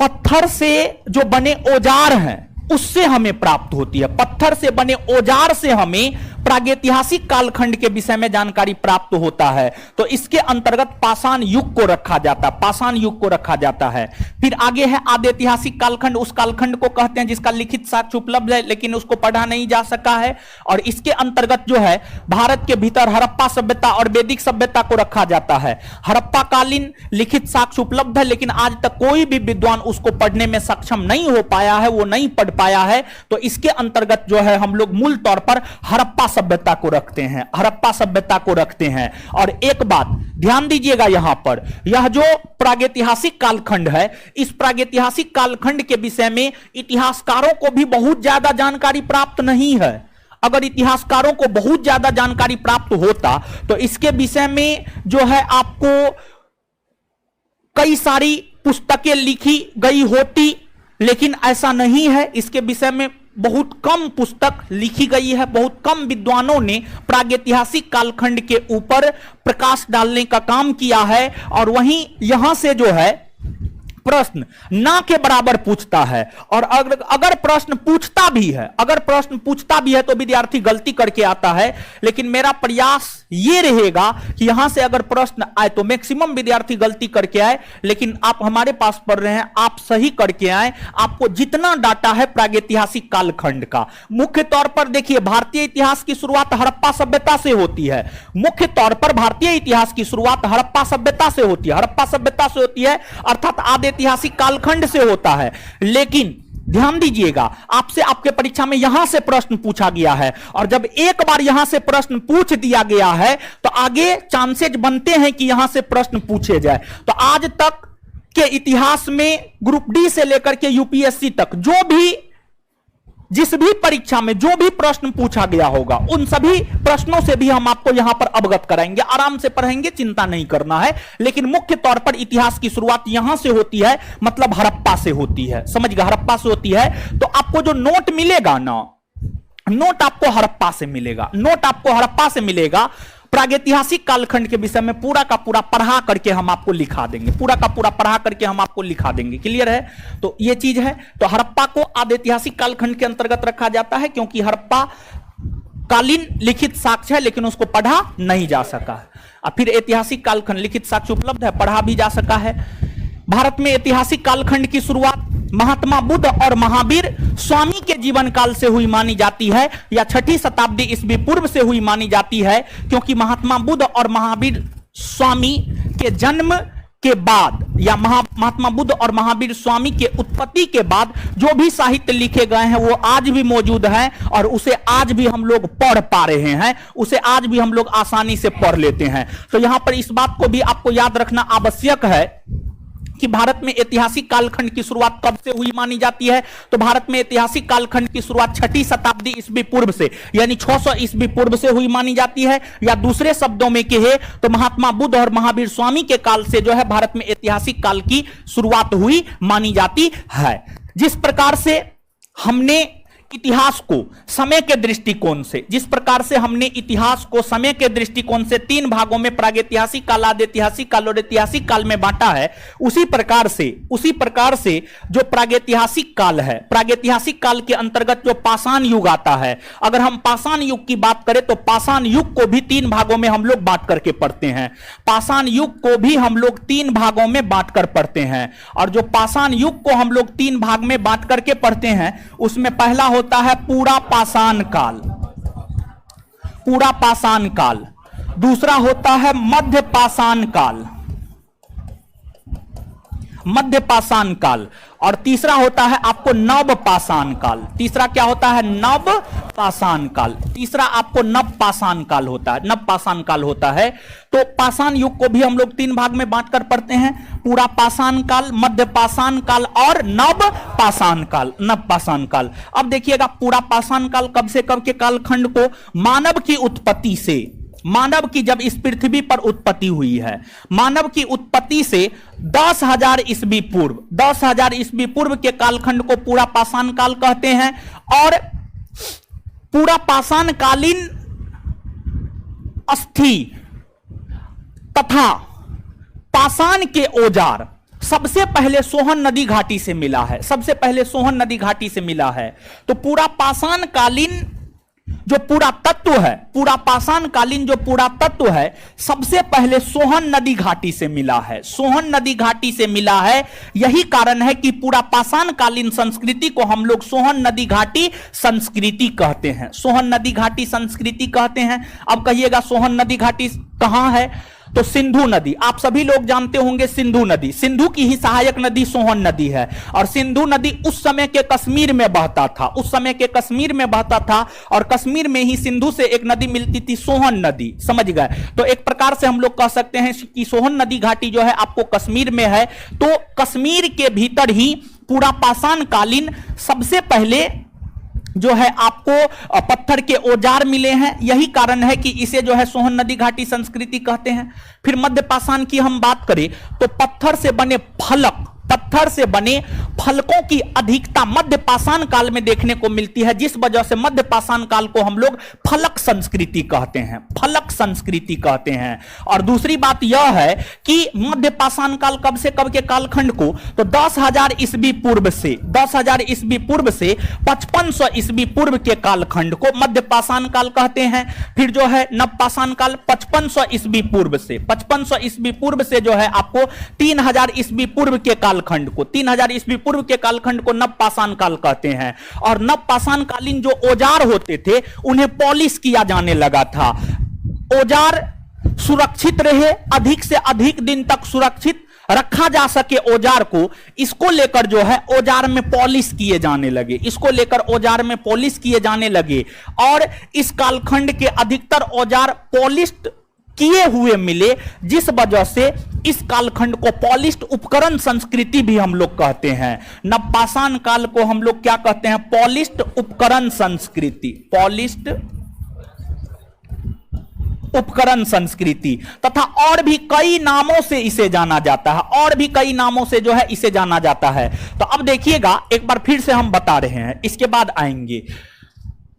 S1: पत्थर से जो बने औजार हैं उससे हमें प्राप्त होती है, पत्थर से बने औजार से हमें प्रागैतिहासिक कालखंड के विषय में जानकारी प्राप्त होता है तो इसके अंतर्गत पाषाण युग को रखा जाता है, पाषाण युग को रखा जाता है। फिर आगे है आदि ऐतिहासिक कालखंड, उस कालखंड को कहते हैं जिसका लिखित साक्ष्य उपलब्ध है लेकिन उसको पढ़ा नहीं जा सका है। और इसके अंतर्गत जो है भारत के भीतर हड़प्पा सभ्यता और वैदिक सभ्यता को रखा जाता है। हड़प्पा कालीन लिखित साक्ष्य उपलब्ध है लेकिन आज तक कोई भी विद्वान उसको पढ़ने में सक्षम नहीं हो पाया है, वो नहीं पढ़ पाया है। तो इसके अंतर्गत जो है हम लोग मूल तौर पर हड़प्पा सभ्यता को रखते हैं, हड़प्पा सभ्यता को रखते हैं। और एक बात ध्यान दीजिएगा यहां पर, यह जो प्रागैतिहासिक कालखंड है, इस प्रागैतिहासिक कालखंड के विषय में इतिहासकारों को भी बहुत ज्यादा जानकारी प्राप्त नहीं है। अगर इतिहासकारों को बहुत ज्यादा जानकारी प्राप्त होता तो इसके विषय में जो है आपको कई सारी पुस्तकें लिखी गई होती, लेकिन ऐसा नहीं है। इसके विषय में बहुत कम पुस्तक लिखी गई है, बहुत कम विद्वानों ने प्रागैतिहासिक कालखंड के ऊपर प्रकाश डालने का काम किया है। और वहीं यहां से जो है प्रश्न ना के बराबर पूछता है। और अगर प्रश्न पूछता भी है, अगर प्रश्न पूछता भी है तो विद्यार्थी गलती करके आता है। लेकिन मेरा प्रयास यह रहेगा कि यहां से अगर प्रश्न आए तो मैक्सिमम विद्यार्थी गलती करके आए, लेकिन आप हमारे पास पढ़ रहे हैं, आप सही करके आए। आपको जितना डाटा है प्रागैतिहासिक कालखंड का, मुख्य तौर पर देखिए भारतीय इतिहास की शुरुआत हड़प्पा सभ्यता से होती है। मुख्य तौर पर भारतीय इतिहास की शुरुआत हड़प्पा सभ्यता से होती है, हड़प्पा सभ्यता से होती है, अर्थात आदि ऐतिहासिक कालखंड से होता है। लेकिन ध्यान दीजिएगा, आपसे आपके परीक्षा में यहां से प्रश्न पूछा गया है, और जब एक बार यहां से प्रश्न पूछ दिया गया है तो आगे चांसेस बनते हैं कि यहां से प्रश्न पूछे जाए। तो आज तक के इतिहास में ग्रुप डी से लेकर के यूपीएससी तक जो भी जिस भी परीक्षा में जो भी प्रश्न पूछा गया होगा, उन सभी प्रश्नों से भी हम आपको यहां पर अवगत कराएंगे। आराम से पढ़ेंगे, चिंता नहीं करना है। लेकिन मुख्य तौर पर इतिहास की शुरुआत यहां से होती है, मतलब हड़प्पा से होती है। समझ गए, हड़प्पा से होती है। तो आपको जो नोट मिलेगा ना, नोट आपको हड़प्पा से मिलेगा, नोट आपको हड़प्पा से मिलेगा। प्रागैतिहासिक कालखंड के विषय में पूरा का पूरा पढ़ा करके हम आपको लिखा देंगे, पूरा का पूरा पढ़ा करके हम आपको लिखा देंगे। क्लियर है? तो ये चीज है। तो हड़प्पा को आदि ऐतिहासिक कालखंड के अंतर्गत रखा जाता है क्योंकि हड़प्पा कालीन लिखित साक्ष्य है लेकिन उसको पढ़ा नहीं जा सका है। और फिर ऐतिहासिक कालखंड लिखित साक्ष्य उपलब्ध है, पढ़ा भी जा सका है। भारत में ऐतिहासिक कालखंड की शुरुआत महात्मा बुद्ध और महावीर स्वामी के जीवन काल से हुई मानी जाती है, या 6ठी शताब्दी ईस्वी पूर्व से हुई मानी जाती है, क्योंकि महात्मा बुद्ध और महावीर स्वामी के जन्म के बाद या महात्मा बुद्ध और महावीर स्वामी के उत्पत्ति के बाद जो भी साहित्य लिखे गए हैं वो आज भी मौजूद है, और उसे आज भी हम लोग पढ़ पा रहे हैं, उसे आज भी हम लोग आसानी से पढ़ लेते हैं। तो यहां पर इस बात को भी आपको याद रखना आवश्यक है कि भारत में ऐतिहासिक कालखंड की शुरुआत कब से हुई मानी जाती है। तो भारत में ऐतिहासिक कालखंड की शुरुआत 6ठी शताब्दी ईस्वी पूर्व से, यानी 600 ईस्वी पूर्व से हुई मानी जाती है, या दूसरे शब्दों में कहे तो महात्मा बुद्ध और महावीर स्वामी के काल से जो है भारत में ऐतिहासिक काल की शुरुआत हुई मानी जाती है। जिस प्रकार से हमने इतिहास को समय के दृष्टिकोण से, जिस प्रकार से हमने इतिहास को समय के दृष्टिकोण से 3 भागों में प्रागैतिहासिक काल, आदि ऐतिहासिक काल और ऐतिहासिक काल में बांटा है, उसी प्रकार से जो प्रागैतिहासिक काल है, प्रागैतिहासिक काल के अंतर्गत जो पाषाण युग आता है, अगर हम पाषाण युग की बात करें तो पाषाण युग को भी 3 भागों में हम लोग बांट करके पढ़ते हैं। पाषाण युग को भी हम लोग 3 भागों में बांट कर पढ़ते हैं, और जो पाषाण युग को हम लोग 3 भाग में बांट करके पढ़ते हैं उसमें पहला होता है पूरा पाषाण काल, पूरा पाषाण काल। दूसरा होता है मध्य पाषाण काल, मध्य पाषाण काल। और तीसरा होता है आपको नव पाषाण काल। तीसरा क्या होता है? नव पाषाण काल। तीसरा आपको नव पाषाण काल होता है, नव पाषाण काल होता है। तो पाषाण युग को भी हम लोग 3 भाग में बांटकर पढ़ते हैं, पूरा पाषाण काल, मध्य पाषाण काल और नव पाषाण काल, नव पाषाण काल। अब देखिएगा पूरा पाषाण काल कब से कब के कालखंड को, मानव की उत्पत्ति से, मानव की जब इस पृथ्वी पर उत्पत्ति हुई है, मानव की उत्पत्ति से 10,000 ईस्वी पूर्व, 10,000 ईस्वी पूर्व के कालखंड को पूरा पाषाण काल कहते हैं। और पूरा पाषाण कालीन अस्थि तथा पाषाण के औजार सबसे पहले सोहन नदी घाटी से मिला है, सबसे पहले सोहन नदी घाटी से मिला है। तो पूरा पाषाण कालीन जो पुरातत्व है, पूरा पाषाण कालीन जो पुरातत्व है, सबसे पहले सोहन नदी घाटी से मिला है, सोहन नदी घाटी से मिला है। यही कारण है कि पूरा पाषाण कालीन संस्कृति को हम लोग सोहन नदी घाटी संस्कृति कहते हैं, सोहन नदी घाटी संस्कृति कहते हैं। अब कहिएगा सोहन नदी घाटी कहां है? तो सिंधु नदी, आप सभी लोग जानते होंगे सिंधु नदी, सिंधु की ही सहायक नदी सोहन नदी है। और सिंधु नदी उस समय के कश्मीर में बहता था, उस समय के कश्मीर में बहता था, और कश्मीर में ही सिंधु से एक नदी मिलती थी सोहन नदी, समझ गए? तो एक प्रकार से हम लोग कह सकते हैं कि सोहन नदी घाटी जो है आपको कश्मीर में है। तो कश्मीर के भीतर ही पूरा पाषाण कालीन सबसे पहले जो है आपको पत्थर के औजार मिले हैं। यही कारण है कि इसे जो है सोहन नदी घाटी संस्कृति कहते हैं। फिर मध्य पाषाण की हम बात करें तो पत्थर से बने फलक, पत्थर से बने फलकों की अधिकता मध्य पाषाण काल में देखने को मिलती है, जिस वजह से मध्य पाषाण काल को हम लोग फलक संस्कृति कहते हैं, फलक संस्कृति कहते हैं। और दूसरी बात यह है कि मध्य पाषाण काल कब से कब के कालखंड को, तो 10,000 ईस्वी पूर्व से 10,000 ईस्वी पूर्व से 5500 ईस्वी पूर्व के कालखंड को मध्य पाषाण काल कहते हैं। फिर जो है नव पाषाण काल 5500 ईस्वी पूर्व से, 5500 ईस्वी पूर्व से जो है आपको 3000 ईस्वी पूर्व के कालखंड को, 3000 ईस्वी पूर्व के कालखंड को नव पाषाण काल कहते हैं। और नव पाषाण कालीन जो औजार होते थे उन्हें पॉलिश किया जाने लगा था, औजार सुरक्षित रहे, अधिक से अधिक दिन तक सुरक्षित रखा जा सके औजार को, इसको लेकर जो है औजार में पॉलिश किए जाने लगे, इसको लेकर औजार में पॉलिश किए जाने लगे। और इस कालखंड के अधिकतर औजार पॉलिश्ड किए हुए मिले, जिस वजह से इस कालखंड को पॉलिश्ड उपकरण संस्कृति भी हम लोग कहते हैं। नवपाषाण काल को हम लोग क्या कहते हैं? पॉलिश्ड उपकरण संस्कृति, पॉलिश्ड उपकरण संस्कृति। तथा और भी कई नामों से इसे जाना जाता है, और भी कई नामों से जो है इसे जाना जाता है। तो अब देखिएगा, एक बार फिर से हम बता रहे हैं, इसके बाद आएंगे।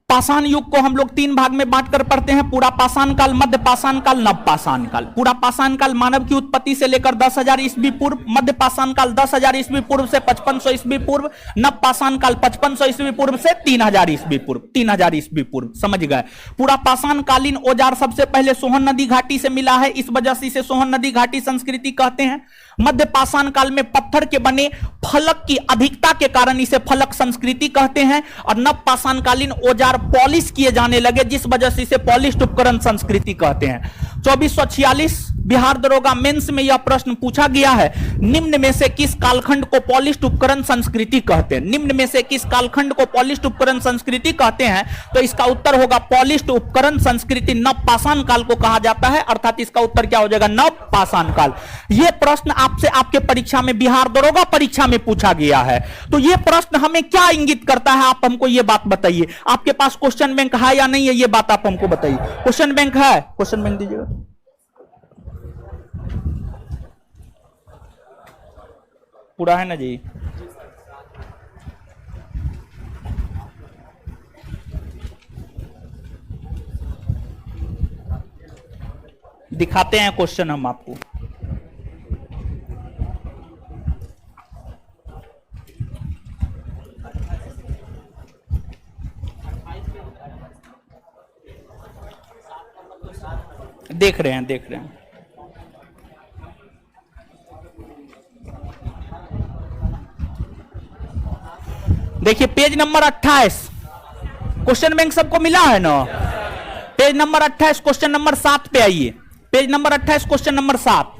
S1: पाषाण युग को हम लोग 3 भाग में बांटकर पढ़ते हैं, पूरा पाषाण काल, मध्य पाषाण काल, नव पाषाण काल। पूरा पाषाण काल मानव की उत्पत्ति से लेकर 10,000 ईस्वी पूर्व, मध्य पाषाण काल 10,000 ईस्वी पूर्व से 5500 ईस्वी पूर्व, नव पाषाण काल 5500 ईस्वी पूर्व से 3000 ईस्वी पूर्व, 3000 ईस्वी पूर्व, समझ गए? पूरा पाषाण कालीन औजार सबसे पहले सोहन नदी घाटी से मिला है, इस वजह से इसे सोहन नदी घाटी संस्कृति कहते हैं। मध्य पाषाण काल में पत्थर के बने फलक की अधिकता के कारण इसे फलक संस्कृति कहते हैं। और नव पाषाण कालीन औजार पॉलिश किए जाने लगे, जिस वजह से इसे पॉलिश्ड उपकरण संस्कृति कहते हैं। 2446 बिहार दरोगा मेंस में यह प्रश्न पूछा गया है, निम्न में से किस कालखंड को पॉलिश्ड उपकरण संस्कृति कहते हैं? निम्न में से किस कालखंड को पॉलिश्ड उपकरण संस्कृति कहते हैं? तो इसका उत्तर होगा पॉलिश्ड उपकरण संस्कृति नव पाषाण काल को कहा जाता है, अर्थात इसका उत्तर क्या हो जाएगा? नव पाषाण काल। यह प्रश्न आपसे आपके परीक्षा में, बिहार दरोगा परीक्षा में पूछा गया है। तो यह प्रश्न हमें क्या इंगित करता है, आप हमको यह बात बताइए। आपके पास क्वेश्चन बैंक है या नहीं है, यह बात आप हमको बताइए। क्वेश्चन बैंक है? क्वेश्चन बैंक दीजिएगा। पूरा है ना जी? दिखाते हैं क्वेश्चन हम आपको। देख रहे हैं, देख रहे हैं। देखिए पेज नंबर 28, क्वेश्चन बैंक सबको मिला है ना? पेज नंबर 28 क्वेश्चन नंबर 7 पे आइए। Page number 28 question number 7।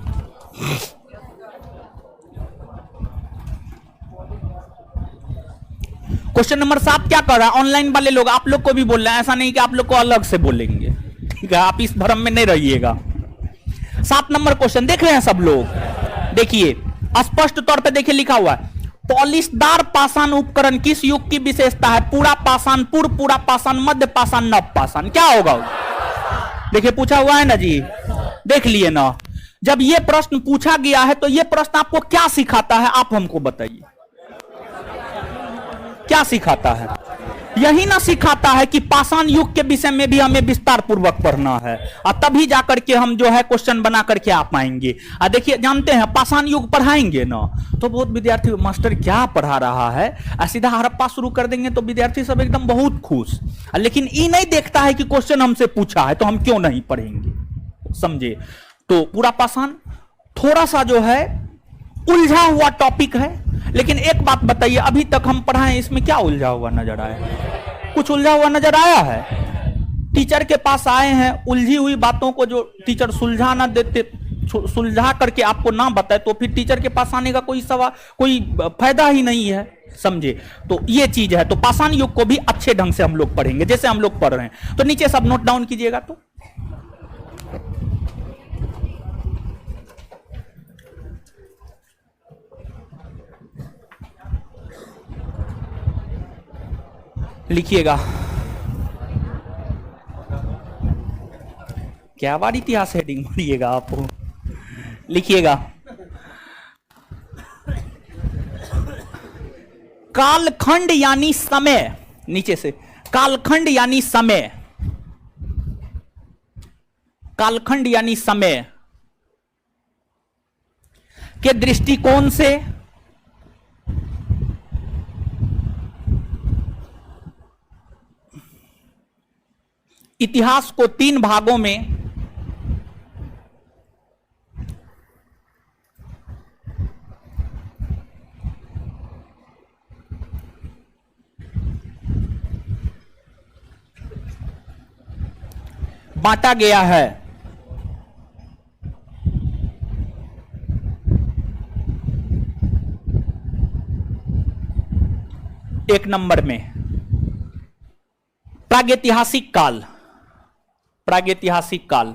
S1: Question number 7 क्या कर रहा है? ऑनलाइन वाले लोग, आप लोग को भी बोल रहे हैं, ऐसा नहीं कि आप लोग को अलग से बोलेंगे, ठीक है? आप इस भ्रम में नहीं रहिएगा। 7 नंबर क्वेश्चन देख रहे हैं सब लोग? देखिए स्पष्ट तौर पे देखिए लिखा हुआ है, पॉलिशदार पाषाण उपकरण किस युग की विशेषता है? पूरा पाषाण पूर्व, पूरा पाषाण मध्य, पाषाण नव पाषाण। क्या होगा? देखिए पूछा हुआ है ना जी, देख लिए ना। जब यह प्रश्न पूछा गया है तो यह प्रश्न आपको क्या सिखाता है, आप हमको बताइए। क्या सिखाता है यही ना सिखाता है कि पाषाण युग के विषय में भी हमें विस्तार पूर्वक पढ़ना है, और तभी जाकर के हम जो है क्वेश्चन बना करके आ पाएंगे। देखिए, जानते हैं पाषाण युग पढ़ाएंगे ना तो बहुत विद्यार्थी मास्टर क्या पढ़ा रहा है, सीधा हड़प्पा शुरू कर देंगे तो विद्यार्थी सब एकदम बहुत खुश। लेकिन ये नहीं देखता है कि क्वेश्चन हमसे पूछा है तो हम क्यों नहीं पढ़ेंगे, समझे। तो पूरा पाषाण थोड़ा सा जो है उलझा हुआ टॉपिक है, लेकिन एक बात बताइए, अभी तक हम पढ़ाएं इसमें क्या उलझा हुआ नजर आया? कुछ उलझा हुआ नजर आया है? टीचर के पास आए हैं, उलझी हुई बातों को जो टीचर सुलझा ना देते, सुलझा करके आपको ना बताए, तो फिर टीचर के पास आने का कोई फायदा ही नहीं है, समझे। तो ये चीज है। तो पाषाण युग को भी अच्छे ढंग से हम लोग पढ़ेंगे जैसे हम लोग पढ़ रहे हैं। तो नीचे सब नोट डाउन कीजिएगा। तो लिखिएगा, क्या बार इतिहास हेडिंग मारिएगा आप, लिखिएगा कालखंड यानी समय, नीचे से कालखंड यानी समय, कालखंड यानी समय के दृष्टिकोण से इतिहास को 3 भागों में बांटा गया है। एक नंबर में प्रागैतिहासिक काल, प्रागैतिहासिक काल,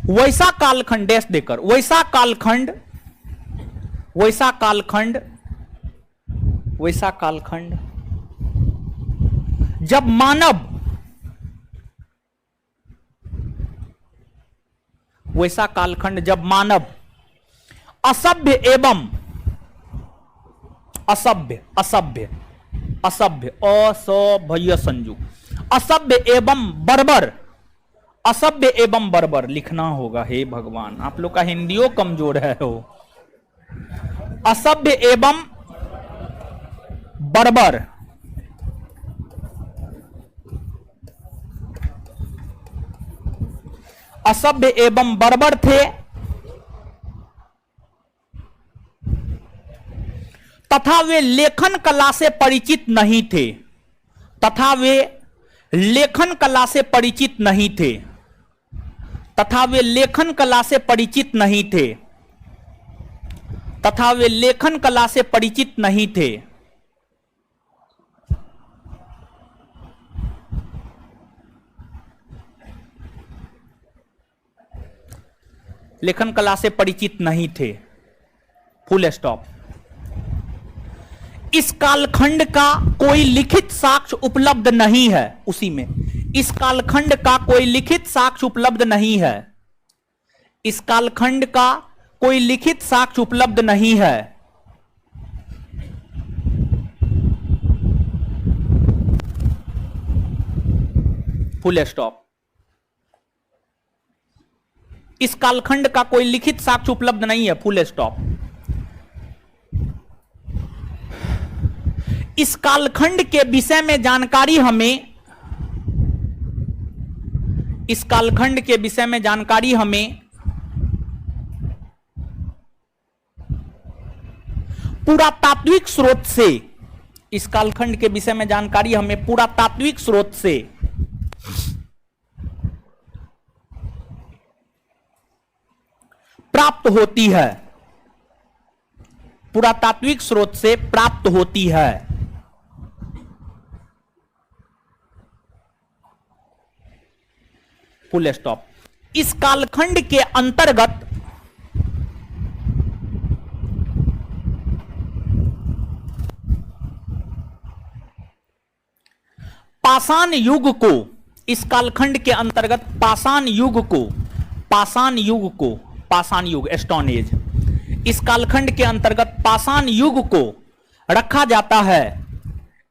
S1: वैसा कालखंड डेश देकर, वैसा कालखंड, वैसा कालखंड, वैसा कालखंड जब मानव, वैसा कालखंड जब मानव असभ्य एवं असभ्य, असभ्य, असभ्य, असभ्य संजू, असभ्य एवं बर्बर, असभ्य एवं बर्बर लिखना होगा। हे भगवान, आप लोग का हिंदियों कमजोर है हो। असभ्य एवं बर्बर, असभ्य एवं बर्बर थे तथा वे लेखन कला से परिचित नहीं थे, तथा वे लेखन कला से परिचित नहीं थे, तथा वे लेखन कला से परिचित नहीं थे, तथा वे लेखन कला से परिचित नहीं थे। लेखन कला से परिचित नहीं थे, फुल स्टॉप। इस कालखंड का कोई लिखित साक्ष्य उपलब्ध नहीं है, उसी में इस कालखंड का कोई लिखित साक्ष्य उपलब्ध नहीं है, इस कालखंड का कोई लिखित साक्ष्य उपलब्ध नहीं है। Full stop. इस कालखंड का कोई लिखित साक्ष्य उपलब्ध नहीं है, फुल स्टॉप। इस कालखंड के विषय में जानकारी हमें, इस कालखंड के विषय में जानकारी हमें पुरातात्विक स्रोत से, इस कालखंड के विषय में जानकारी हमें पुरातात्विक स्रोत से प्राप्त होती है, पुरातात्विक स्रोत से प्राप्त होती है। Full stop. इस कालखंड के अंतर्गत पाषाण युग को, इस कालखंड के अंतर्गत पाषाण युग को पाषाण युग को, पाषाण युग स्टोन एज, इस कालखंड के अंतर्गत पाषाण युग को रखा जाता है,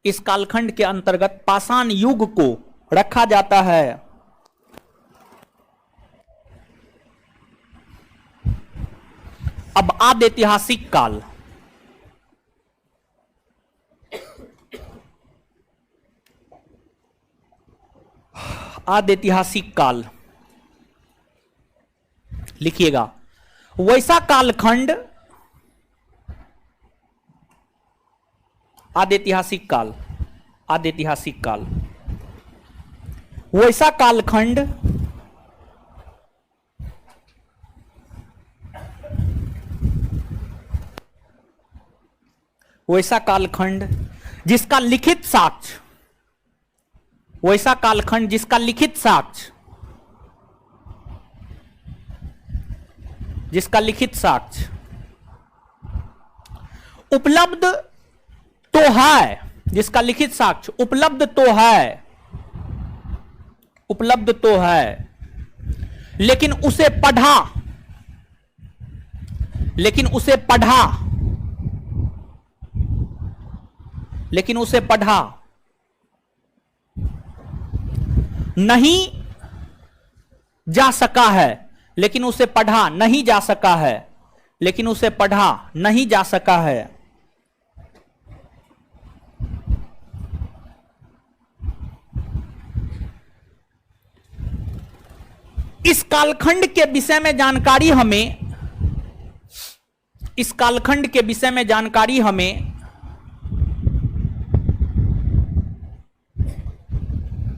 S1: इस कालखंड के अंतर्गत पाषाण युग को रखा जाता है। अब आदि ऐतिहासिक काल, आदि ऐतिहासिक काल लिखिएगा। वैसा कालखंड, आदि ऐतिहासिक काल, आदि ऐतिहासिक काल, वैसा कालखंड वैसा कालखंड जिसका लिखित साक्ष्य, वैसा कालखंड जिसका लिखित साक्ष्य, जिसका लिखित साक्ष्य उपलब्ध तो है, जिसका लिखित साक्ष्य उपलब्ध तो है, उपलब्ध तो है, लेकिन उसे पढ़ा, लेकिन उसे पढ़ा, लेकिन उसे पढ़ा नहीं जा सका है, लेकिन उसे पढ़ा नहीं जा सका है, लेकिन उसे पढ़ा नहीं जा सका है। इस कालखंड के विषय में जानकारी हमें, इस कालखंड के विषय में जानकारी हमें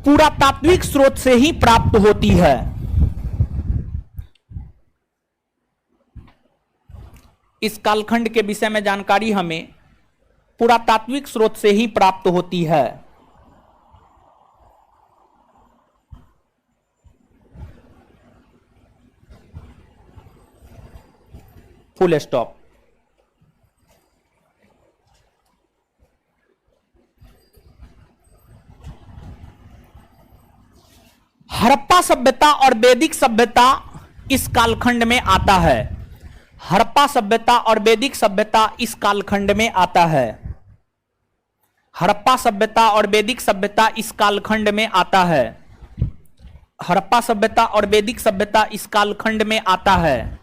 S1: पुरातात्विक स्रोत से ही प्राप्त होती है। इस कालखंड के विषय में जानकारी हमें पुरातात्विक स्रोत से ही प्राप्त होती है। Full stop. हड़प्पा सभ्यता और वैदिक सभ्यता इस कालखंड में आता है। हड़प्पा सभ्यता और वैदिक सभ्यता इस कालखंड में आता है। हड़प्पा सभ्यता और वैदिक सभ्यता इस कालखंड में आता है। हड़प्पा सभ्यता और वैदिक सभ्यता इस कालखंड में आता है।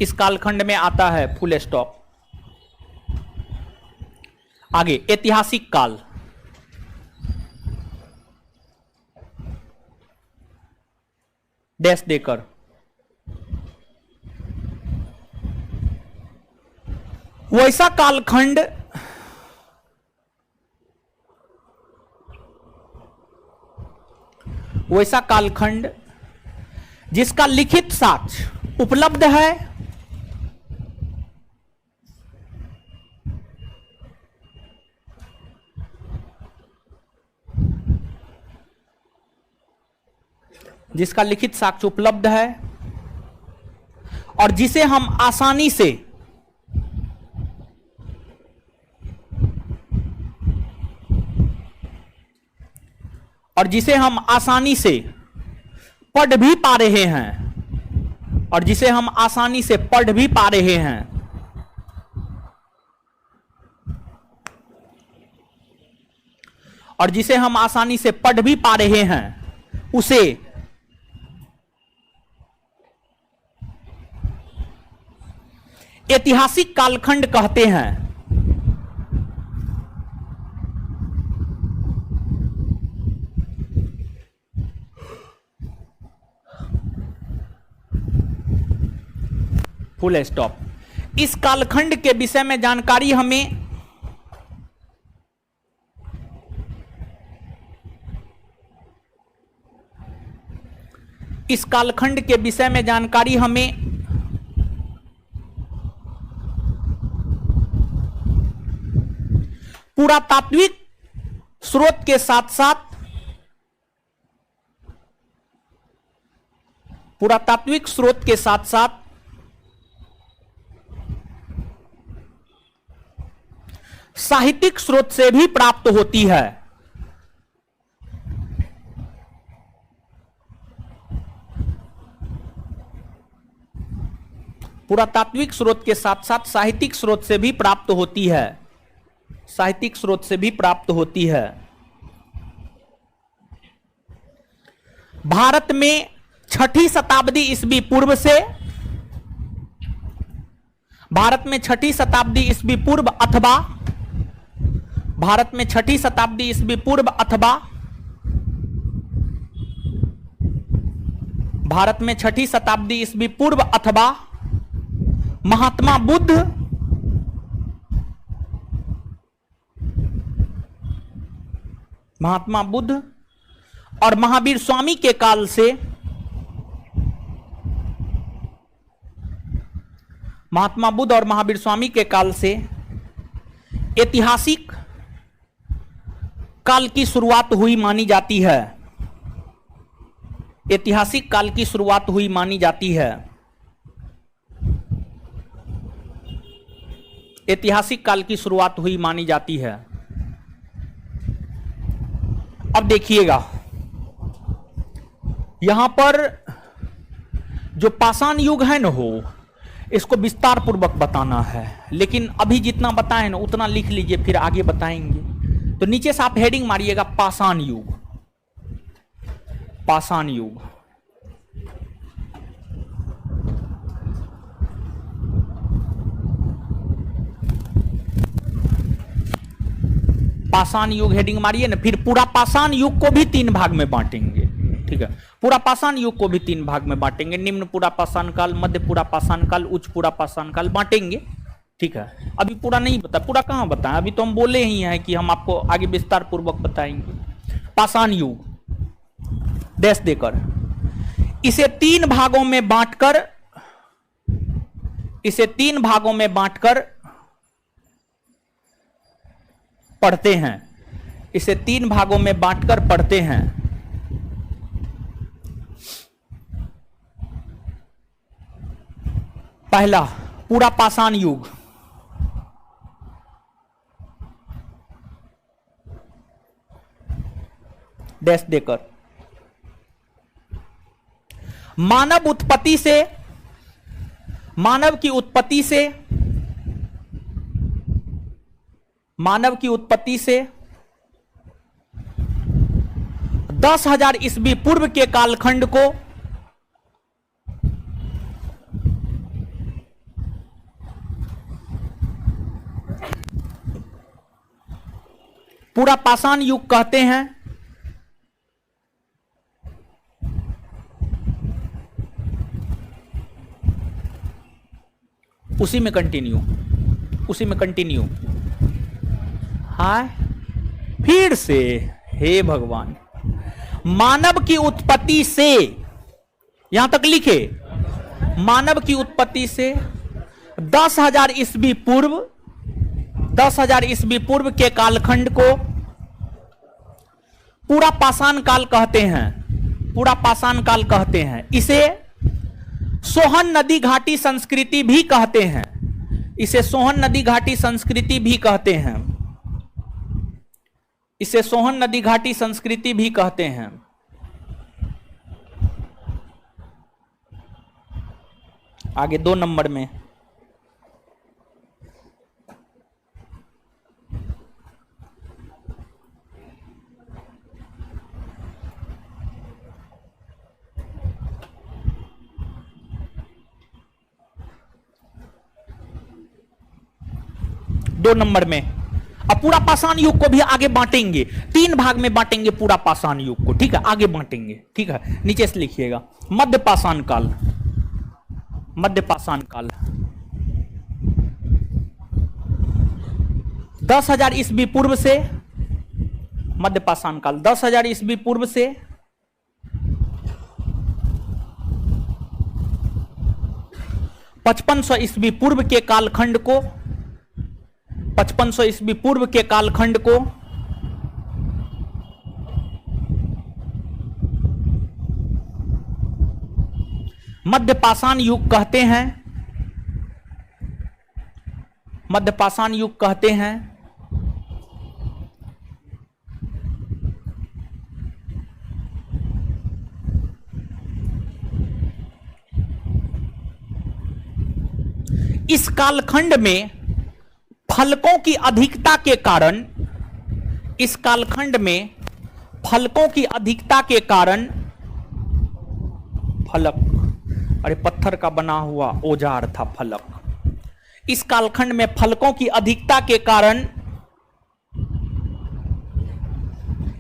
S1: इस कालखंड में आता है। Full stop. आगे ऐतिहासिक काल। डैश देकर वैसा कालखंड वैसा कालखंड जिसका लिखित साक्ष्य उपलब्ध है, जिसका लिखित साक्ष्य उपलब्ध है और जिसे हम आसानी से पढ़ भी पा रहे हैं, और जिसे हम आसानी से पढ़ भी पा रहे हैं। और जिसे हम आसानी से पढ़ भी पा रहे हैं, उसे ऐतिहासिक कालखंड कहते हैं। Full stop. इस कालखंड के विषय में जानकारी हमें पुरातात्विक स्रोत के साथ साथ साहित्यिक स्रोत से भी प्राप्त होती है। पुरातात्विक स्रोत के साथ साथ साहित्यिक स्रोत से भी प्राप्त होती है। साहित्यिक स्रोत से भी प्राप्त होती है। भारत में 6ठी शताब्दी ईस्वी पूर्व से, भारत में 6ठी शताब्दी ईस्वी पूर्व अथवा, भारत में 6ठी शताब्दी ईस्वी पूर्व अथवा, भारत में 6ठी शताब्दी ईस्वी पूर्व अथवा महात्मा बुद्ध, महात्मा बुद्ध और महावीर स्वामी के काल से, महात्मा बुद्ध और महावीर स्वामी के काल से ऐतिहासिक काल की शुरुआत हुई मानी जाती है। ऐतिहासिक काल की शुरुआत हुई मानी जाती है। ऐतिहासिक काल की शुरुआत हुई मानी जाती है। अब देखिएगा, यहां पर जो पाषाण युग है ना हो, इसको विस्तार पूर्वक बताना है, लेकिन अभी जितना बताएं ना उतना लिख लीजिए, फिर आगे बताएंगे। तो नीचे से आप हेडिंग मारिएगा पाषाण युग, पाषाण युग। पाषाण युग हेडिंग मारिए ना, फिर पूरा पाषाण युग को भी 3 भाग में बांटेंगे। ठीक है, पूरा पाषाण युग को भी 3 भाग में बांटेंगे। निम्न पूरा पाषाण काल, मध्य पूरा पाषाण काल, उच्च पूरा पाषाण काल बांटेंगे। ठीक है, अभी पूरा नहीं बता, पूरा कहां बताएं, अभी तो हम बोले ही हैं कि हम आपको आगे विस्तार पूर्वक बताएंगे। पाषाण युग डैश देकर इसे 3 भागों में बांटकर, इसे 3 भागों में बांटकर पढ़ते हैं। इसे 3 भागों में बांटकर पढ़ते हैं। पहला पूरा पाषाण युग, डैश देकर मानव उत्पत्ति से, मानव की उत्पत्ति से, मानव की उत्पत्ति से 10,000 ईस्वी पूर्व के कालखंड को पूरा पाषाण युग कहते हैं। उसी में कंटिन्यू, उसी में कंटिन्यू। हाय फिर से, हे भगवान, मानव की उत्पत्ति से, यहां तक लिखे, मानव की उत्पत्ति से 10,000 ईस्वी पूर्व, 10,000 ईस्वी पूर्व के कालखंड को पूरा पाषाण काल कहते हैं। पूरा पाषाण काल कहते हैं। इसे सोहन नदी घाटी संस्कृति भी कहते हैं। इसे सोहन नदी घाटी संस्कृति भी कहते हैं। इसे सोहन नदी घाटी संस्कृति भी कहते हैं। आगे 2 नंबर में अब पूरा पाषाण युग को भी आगे बांटेंगे, 3 भाग में बांटेंगे पूरा पाषाण युग को। ठीक है, आगे बांटेंगे। ठीक है, नीचे से लिखिएगा मध्य पाषाण काल, मध्य पाषाण काल 10,000 ईस्वी पूर्व से, मध्य पाषाण काल 10,000 ईस्वी पूर्व से 5500 ईस्वी पूर्व के कालखंड को, 5500 ईस्वी पूर्व के कालखंड को मध्य पाषाण युग कहते हैं। मध्य पाषाण युग कहते हैं। इस कालखंड में फलकों की अधिकता के कारण, इस कालखंड में फलकों की अधिकता के कारण, फलक, अरे पत्थर का बना हुआ औजार था फलक। इस कालखंड में फलकों की अधिकता के कारण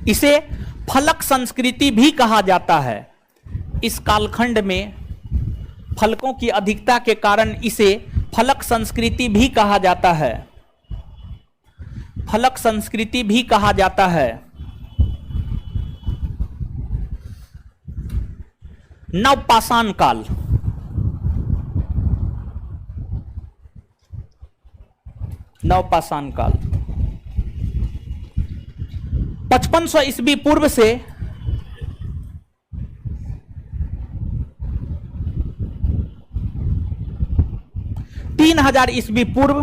S1: इसे फलक संस्कृति भी कहा जाता है। इस कालखंड में फलकों की अधिकता के कारण इसे फलक संस्कृति भी कहा जाता है। फलक संस्कृति भी कहा जाता है। नवपाषाण काल, नवपाषाण काल 5500 ईस्वी पूर्व से 3000 ईस्वी पूर्व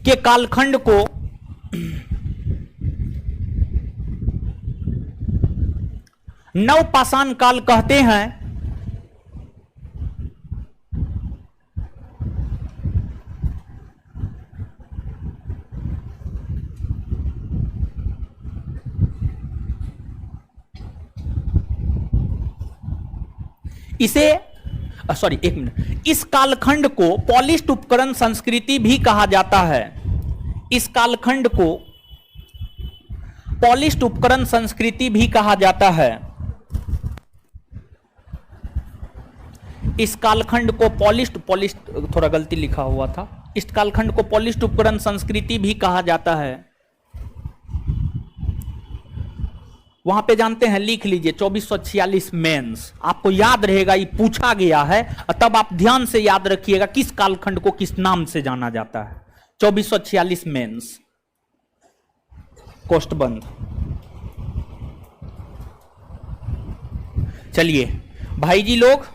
S1: के कालखंड को नवपाषाण काल कहते हैं। इसे एक मिनट, इस कालखंड को पॉलिश्ड उपकरण संस्कृति भी कहा जाता है। इस कालखंड को पॉलिश्ड उपकरण संस्कृति भी कहा जाता है। इस कालखंड को पॉलिश्ड थोड़ा गलती लिखा हुआ था। इस कालखंड को पॉलिश्ड उपकरण संस्कृति भी कहा जाता है। वहां पे जानते हैं, लिख लीजिए 2446 मेंस, आपको याद रहेगा, ये पूछा गया है, तब आप ध्यान से याद रखिएगा किस कालखंड को किस नाम से जाना जाता है। 2446 मेंस, कोष्ठबंध। चलिए भाई जी लोग,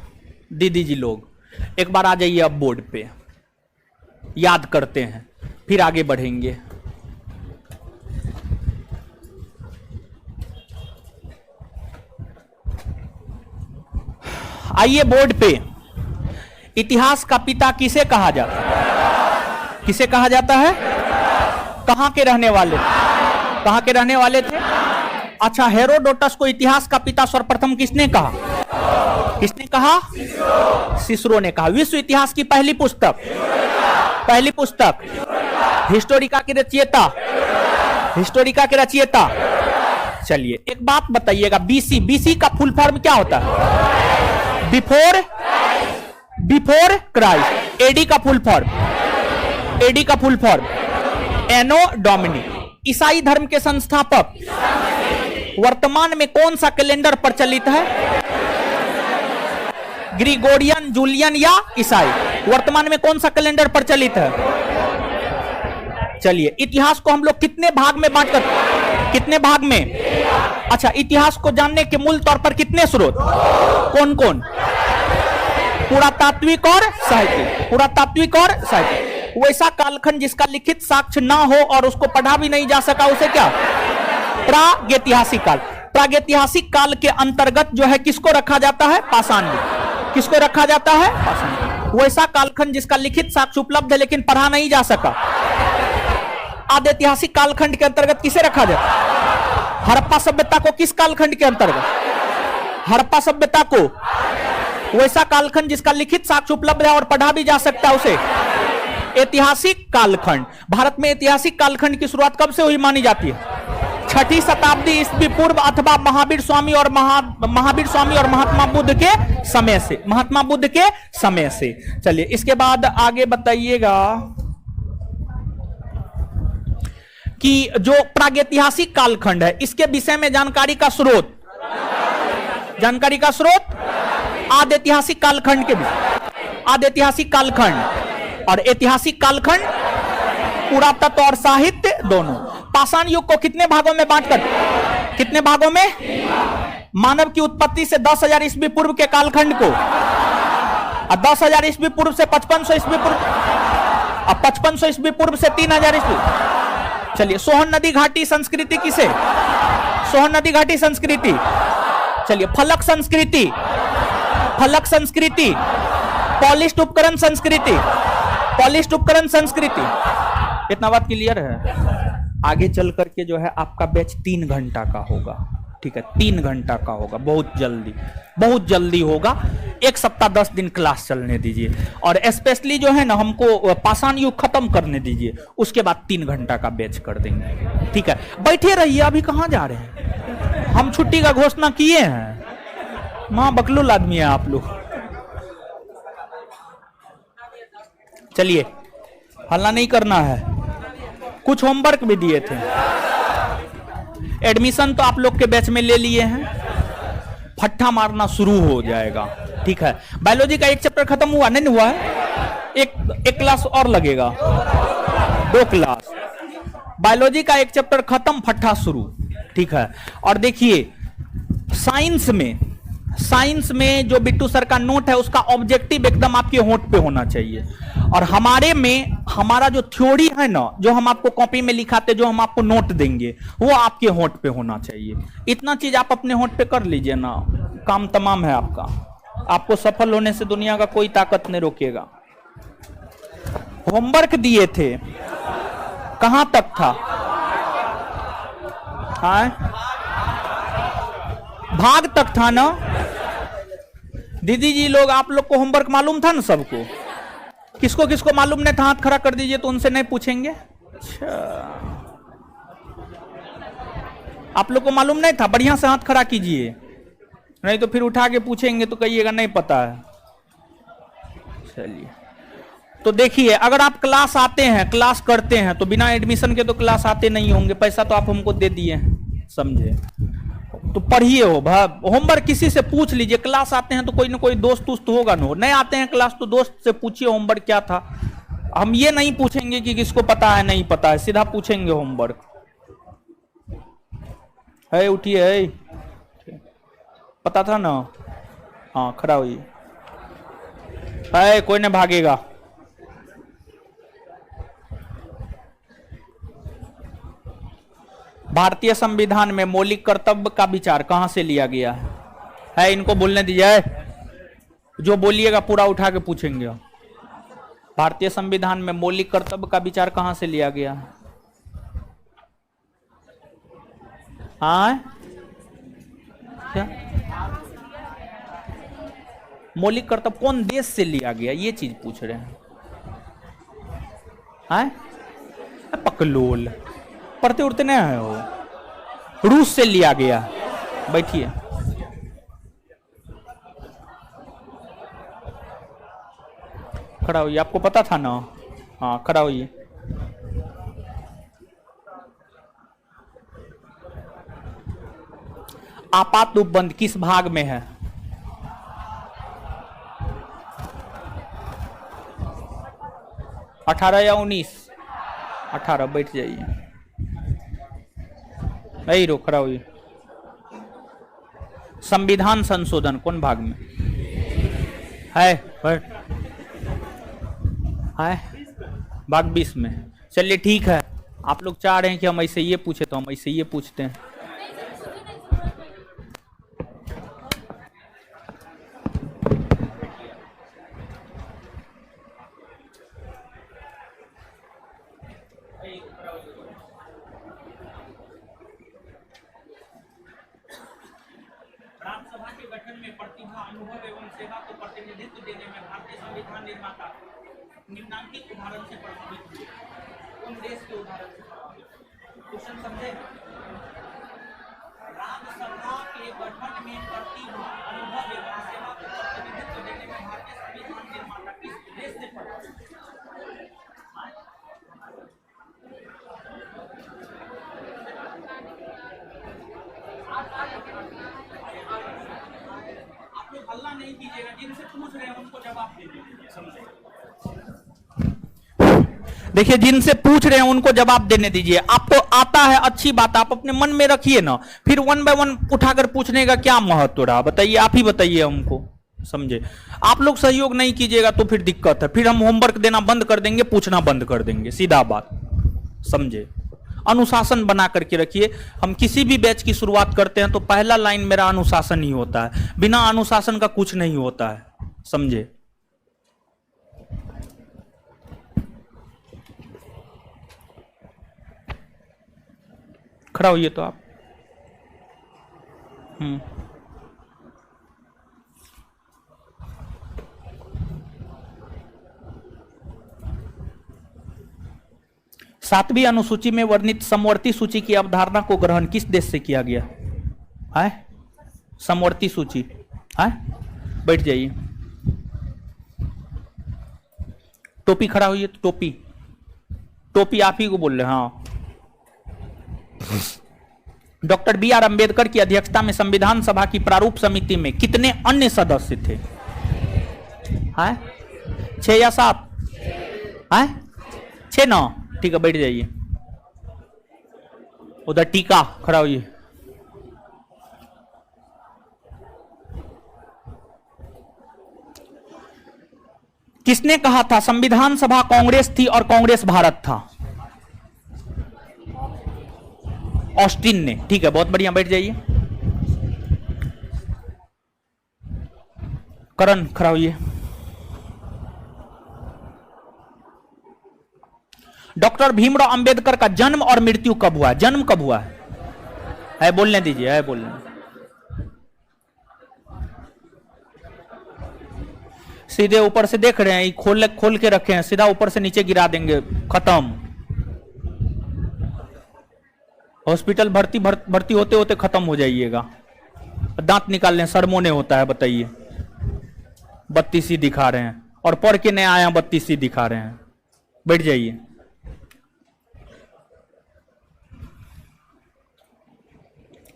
S1: दीदी जी लोग, एक बार आ जाइए अब बोर्ड पे, याद करते हैं, फिर आगे बढ़ेंगे। आइए बोर्ड पे, इतिहास का पिता किसे कहा जाता है? किसे कहा जाता है? कहां के रहने वाले, कहां के रहने वाले थे? अच्छा, हेरोडोटस को इतिहास का पिता सर्वप्रथम किसने कहा? किसने कहा? सिसरो ने कहा। विश्व इतिहास की पहली पुस्तक, पहली पुस्तक हिस्टोरिका के रचयिता, हिस्टोरिका के रचयिता। चलिए एक बात बताइएगा, बीसी, बीसी का फुल फॉर्म क्या होता है? Before Christ. एडी का फुल फॉर्म, एडी का फुल फॉर्म एनो डोमिनी। ईसाई धर्म के संस्थापक। वर्तमान में कौन सा कैलेंडर प्रचलित है? ग्रिगोरियन, जूलियन या ईसाई? वर्तमान में कौन सा कैलेंडर प्रचलित है? चलिए, इतिहास को हम लोग कितने भाग में बांट कर, कितने भाग में? अच्छा, इतिहास को जानने के मूल तौर पर कितने स्रोत, कौन कौन? पुरातात्विक और साहित्यिक, पुरातात्विक और साहित्यिक। वैसा कालखंड जिसका लिखित साक्ष्य ना हो और उसको पढ़ा भी नहीं जा सका, उसे क्या? प्रागैतिहासिक काल। प्रागैतिहासिक काल के अंतर्गत जो है किसको रखा जाता है? पाषाण युग। किसको रखा जाता है? पाषाण। वैसा कालखंड जिसका लिखित साक्ष्य उपलब्ध है लेकिन पढ़ा नहीं जा सका, आद्यैतिहासिक कालखंड के अंतर्गत किसे रखा जाता है? हड़प्पा सभ्यता को किस कालखंड के अंतर्गत? हड़प्पा सभ्यता को। वैसा कालखंड जिसका लिखित साक्ष्य उपलब्ध है और पढ़ा भी जा सकता है, उसे ऐतिहासिक कालखंड। भारत में ऐतिहासिक कालखंड की शुरुआत कब से हुई मानी जाती है? 6ठी शताब्दी ईस्वी पूर्व अथवा महावीर स्वामी और महात्मा बुद्ध के समय से, महात्मा बुद्ध के समय से। चलिए इसके बाद आगे बताइएगा कि जो प्रागैतिहासिक कालखंड है इसके विषय में जानकारी का स्रोत, जानकारी का स्रोत आद्यैतिहासिक कालखंड के विषय, आद्यैतिहासिक कालखंड और ऐतिहासिक कालखंड, पुरातत्व और साहित्य दोनों। पाषाण युग को कितने भागों में बांटकर, कितने भागों में? मानव की उत्पत्ति से 10,000 ईस्वी पूर्व के कालखंड को, और 10,000 ईस्वी पूर्व से 5500 ईस्वी पूर्व, और 5500 ईस्वी पूर्व से 3000 ईस्वी। चलिए, सोहन नदी घाटी संस्कृति किसे? सोहन नदी घाटी संस्कृति। चलिए, फलक संस्कृति, फलक संस्कृति, पॉलिश्ड उपकरण संस्कृति, पॉलिश्ड उपकरण संस्कृति। इतना बात क्लियर है। आगे चल करके जो है आपका बैच 3 घंटा का होगा, ठीक है, 3 घंटा का होगा, बहुत जल्दी, बहुत जल्दी होगा। 1 सप्ताह 10 दिन क्लास चलने दीजिए, और स्पेशली जो है ना हमको पाषाण युग खत्म करने दीजिए, उसके बाद 3 घंटा का बैच कर देंगे, ठीक है। बैठे रहिए, अभी कहां जा रहे हैं, हम छुट्टी का घोषणा किए हैं, मां बकलुल आदमी है आप लोग। चलिए, हल्ला नहीं करना है। कुछ होमवर्क भी दिए थे, एडमिशन तो आप लोग के बैच में ले लिए हैं, फट्टा मारना शुरू हो जाएगा, ठीक है। बायोलॉजी का 1 चैप्टर खत्म हुआ, नहीं हुआ है, एक क्लास और लगेगा, 2 क्लास। बायोलॉजी का 1 चैप्टर खत्म, फट्टा शुरू, ठीक है। और देखिए साइंस में जो बिट्टू सर का नोट है उसका ऑब्जेक्टिव एकदम आपके होंठ पे होना चाहिए, और हमारे में हमारा जो थ्योरी है ना, जो हम आपको कॉपी में लिखाते, जो हम आपको नोट देंगे, वो आपके होंठ पे होना चाहिए। इतना चीज आप अपने होंठ पे कर लीजिए ना, काम तमाम है आपका। आपको सफल होने से दुनिया का कोई ताकत नहीं रोकेगा। होमवर्क दिए थे, कहां तक था? हाँ, भाग तक था ना। दीदी जी लोग, आप लोग को होमवर्क मालूम था ना सबको? किसको किसको मालूम नहीं था हाथ खड़ा कर दीजिए, तो उनसे नहीं पूछेंगे। अच्छा, आप लोग को मालूम नहीं था? बढ़िया से हाथ खड़ा कीजिए, नहीं तो फिर उठा के पूछेंगे तो कहिएगा नहीं पता है। चलिए, तो देखिए, अगर आप क्लास आते हैं, क्लास करते हैं, तो बिना एडमिशन के तो क्लास आते नहीं होंगे। पैसा तो आप हमको दे दिए हैं, समझे? तो पढ़िए हो भाई, होमवर्क किसी से पूछ लीजिए। क्लास आते हैं तो कोई ना कोई दोस्त उस्त होगा ना, नहीं आते हैं क्लास तो दोस्त से पूछिए होमवर्क क्या था। हम ये नहीं पूछेंगे कि किसको पता है नहीं पता है, सीधा पूछेंगे होमवर्क है। उठिए, है पता था ना? हाँ, खड़ा होइए, है कोई नहीं भागेगा। भारतीय संविधान में मौलिक कर्तव्य का विचार कहां से लिया गया है? इनको बोलने दीजिए, जो बोलिएगा पूरा उठा के पूछेंगे। भारतीय संविधान में मौलिक कर्तव्य का विचार कहां से लिया गया है? हाँ, क्या मौलिक कर्तव्य कौन देश से लिया गया, ये चीज पूछ रहे हैं। हाँ, पकलोल पढ़ते उड़ते नहीं है वो, रूस से लिया गया। बैठिए, खड़ा होइए, आपको पता था ना? हाँ, खड़ा होइए। आपात उपबंध किस भाग में है? अठारह या 19? 18। बैठ जाइए, नहीं रो, खड़ा हुई। संविधान संशोधन कौन भाग में है? भाग 20 में। चलिए ठीक है, आप लोग चाह रहे हैं कि हम ऐसे ये पूछे तो हम ऐसे ये पूछते हैं। राज्यसभा के गठन में प्रतिभा, अनुभव एवं सेवा को प्रतिनिधित्व देने में भारतीय संविधान निर्माता निम्नांकित उदाहरण से प्रभावित हुए। उन देश के उदाहरण से क्वेश्चन समझे? राज्यसभा के गठन में प्रतिभा, अनुभव एवं सेवा को प्रतिनिधित्व देने में भारतीय संविधान निर्माता किस देश से प्रभावित हुए? आप लोग हल्ला नहीं कीजिएगा, जिनसे पूछ रहे हैं उनको जवाब दे दीजिए, समझे? देखिए, जिनसे पूछ रहे हैं उनको जवाब देने दीजिए। आपको आता है, अच्छी बात, आप अपने मन में रखिए ना, फिर 1 बाय 1 उठाकर पूछने का क्या महत्व रहा? बताइए, आप ही बताइए हमको, समझे? आप लोग सहयोग नहीं कीजिएगा तो फिर दिक्कत है, फिर हम होमवर्क देना बंद कर देंगे, पूछना बंद कर देंगे, सीधा बात, समझे? अनुशासन बना करके रखिए। हम किसी भी बैच की शुरुआत करते हैं तो पहला लाइन मेरा अनुशासन ही होता है, बिना अनुशासन का कुछ नहीं होता है, समझे। खड़ा होइए तो आप। सातवीं अनुसूची में वर्णित समवर्ती सूची की अवधारणा को ग्रहण किस देश से किया गया है? समवर्ती सूची है, बैठ जाइए। टोपी खड़ा हुई है तो टोपी, टोपी आप ही को बोल रहे हैं। हाँ, डॉक्टर बी आर अंबेडकर की अध्यक्षता में संविधान सभा की प्रारूप समिति में कितने अन्य सदस्य थे? हैं 6 या 7? हैं 6 9, ठीक है, बैठ जाइए। उधर टीका खड़ा हुई। किसने कहा था संविधान सभा कांग्रेस थी और कांग्रेस भारत था? ऑस्टिन ने, ठीक है, बहुत बढ़िया, बैठ जाइए। करण खड़ा हुई। डॉक्टर भीमराव अंबेडकर का जन्म और मृत्यु कब हुआ? जन्म कब हुआ है बोलने दीजिए, है बोलने। सीधे ऊपर से देख रहे हैं, खोल के रखे हैं, सीधा ऊपर से नीचे गिरा देंगे, खत्म। हॉस्पिटल भर्ती होते होते खत्म हो जाइएगा। दांत निकालने सरमोने होता है, बताइए। 32 दिखा रहे हैं और पढ़ के नहीं आया, 32 दिखा रहे हैं, बैठ जाइए।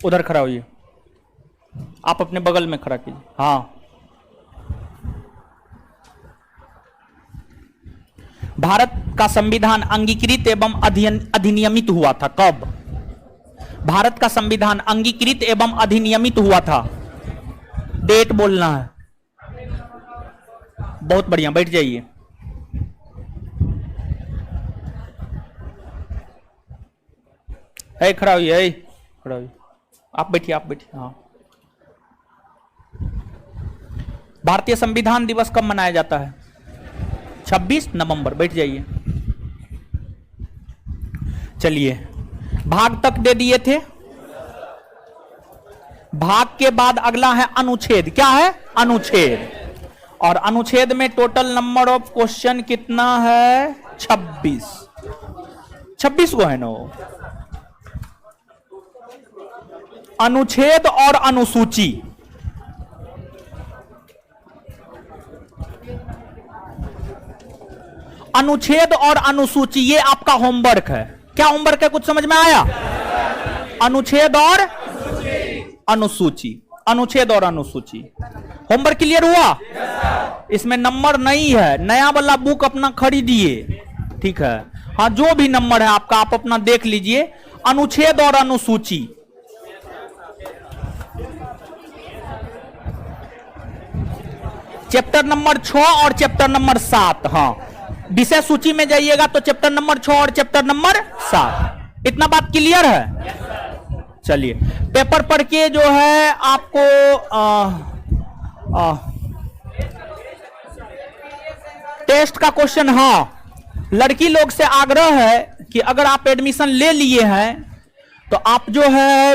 S1: उधर खड़ा होइए, आप अपने बगल में खड़ा कीजिए। हाँ, भारत का संविधान अंगीकृत एवं अधिनियमित हुआ था कब? भारत का संविधान अंगीकृत एवं अधिनियमित हुआ था, डेट बोलना है। बहुत बढ़िया, बैठ जाइए। खड़ा होइए, खड़ा होइए, आप बैठिए, आप बैठिए। हाँ, भारतीय संविधान दिवस कब मनाया जाता है? 26 नवंबर, बैठ जाइए। चलिए, भाग तक दे दिए थे। भाग के बाद अगला है अनुच्छेद। क्या है? अनुच्छेद। और अनुच्छेद में टोटल नंबर ऑफ क्वेश्चन कितना है? 26। 26 को है ना वो। अनुच्छेद और अनुसूची, अनुच्छेद और अनुसूची, ये आपका होमवर्क है। क्या होमवर्क है, कुछ समझ में आया? अनुच्छेद और अनुसूची, अनुच्छेद और अनुसूची। होमवर्क क्लियर हुआ? इसमें नंबर नहीं है, नया वाला बुक अपना खरीदिए, ठीक है। हाँ, जो भी नंबर है आपका, आप अपना देख लीजिए। अनुच्छेद और अनुसूची, चैप्टर नंबर 6 और चैप्टर नंबर 7। हाँ, विषय सूची में जाइएगा तो चैप्टर नंबर 6 और चैप्टर नंबर 7। इतना बात क्लियर है? चलिए, पेपर पढ़ के जो है आपको टेस्ट का क्वेश्चन। हाँ, लड़की लोग से आग्रह है कि अगर आप एडमिशन ले लिए हैं तो आप जो है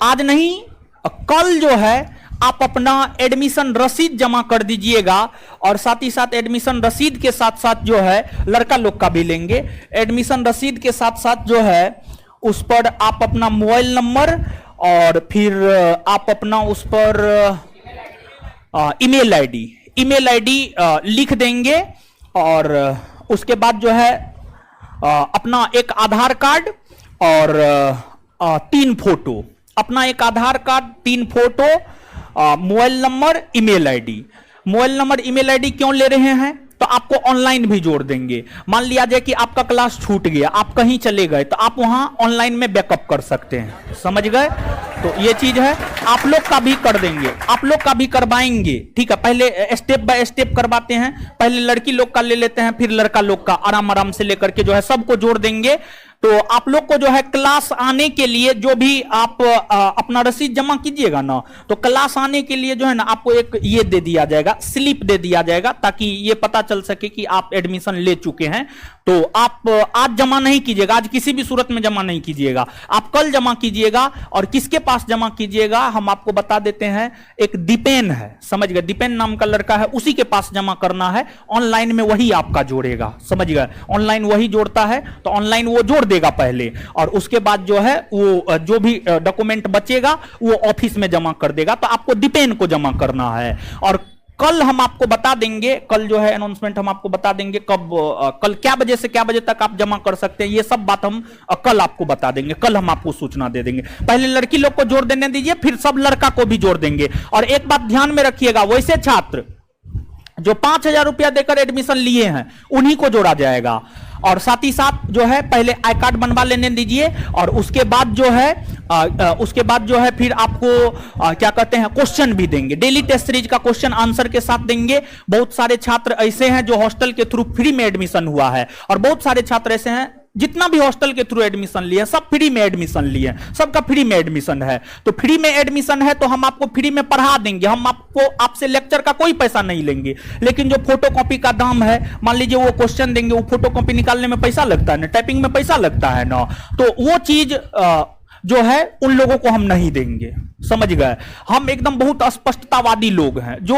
S1: आज नहीं, कल जो है आप अपना एडमिशन रसीद जमा कर दीजिएगा। और साथ ही साथ एडमिशन रसीद के साथ साथ जो है लड़का लोग का भी लेंगे। एडमिशन रसीद के साथ साथ जो है उस पर आप अपना मोबाइल नंबर और फिर आप अपना उस पर ईमेल आईडी लिख देंगे। और उसके बाद जो है अपना एक आधार कार्ड और 3 फोटो, अपना एक Aadhaar card, 3 photo, mobile number, email ID. Mobile number email ID क्यों ले रहे हैं? तो आपको ऑनलाइन भी जोड़ देंगे। मान लिया जाए कि आपका क्लास छूट गया, आप कहीं चले गए, तो आप वहां ऑनलाइन में बैकअप कर सकते हैं, समझ गए? तो ये चीज है, आप लोग का भी कर देंगे, आप लोग का भी करवाएंगे, ठीक है। पहले स्टेप बाय स्टेप करवाते हैं, पहले लड़की लोग का ले लेते हैं, फिर लड़का लोग का आराम आराम से लेकर के जो है सबको जोड़ देंगे। तो आप लोग को जो है क्लास आने के लिए जो भी आप अपना रसीद जमा कीजिएगा ना, तो क्लास आने के लिए जो है ना आपको एक ये दे दिया जाएगा, स्लिप दे दिया जाएगा, ताकि ये पता चल सके कि आप एडमिशन ले चुके हैं। तो आप आज जमा नहीं कीजिएगा, आज किसी भी सूरत में जमा नहीं कीजिएगा, आप कल जमा कीजिएगा। और किसके पास जमा कीजिएगा हम आपको बता देते हैं, एक दीपेन है, समझ गए, दीपेन नाम का लड़का है, उसी के पास जमा करना है। ऑनलाइन में वही आपका जोड़ेगा, समझ गए, ऑनलाइन वही जोड़ता है, तो ऑनलाइन वो जोड़ देगा पहले, और उसके बाद जो है वो जो भी डॉक्यूमेंट बचेगा वो ऑफिस में जमा कर देगा। तो आपको दीपेन को जमा करना है। और कल हम आपको बता देंगे, कल जो है अनाउंसमेंट हम आपको बता देंगे कब, कल क्या बजे से क्या बजे तक आप जमा कर सकते हैं, ये सब बात हम कल आपको बता देंगे, कल हम आपको सूचना दे देंगे। पहले लड़की लोग को जोड़ देने दीजिए, फिर सब लड़का को भी जोड़ देंगे। और एक बात ध्यान में रखिएगा, वैसे छात्र जो 5,000 रुपया देकर एडमिशन लिए हैं उन्हीं को जोड़ा जाएगा। और साथ ही साथ जो है पहले आई कार्ड बनवा लेने दीजिए, और उसके बाद जो है फिर आपको क्या कहते हैं, क्वेश्चन भी देंगे, डेली टेस्ट सीरीज का क्वेश्चन आंसर के साथ देंगे। बहुत सारे छात्र ऐसे हैं जो हॉस्टल के थ्रू फ्री में एडमिशन हुआ है, और बहुत सारे छात्र ऐसे हैं जितना भी हॉस्टल के थ्रू एडमिशन लिए सब फ्री में एडमिशन लिए, सबका फ्री में एडमिशन है। तो फ्री में एडमिशन है तो हम आपको फ्री में पढ़ा देंगे, हम आपको आपसे लेक्चर का कोई पैसा नहीं लेंगे। लेकिन जो फोटोकॉपी का दाम है, मान लीजिए वो क्वेश्चन देंगे, वो फोटोकॉपी निकालने में पैसा लगता है ना, टाइपिंग में पैसा लगता है ना, तो वो चीज जो है उन लोगों को हम नहीं देंगे, समझ गए। हम एकदम बहुत स्पष्टतावादी लोग हैं, जो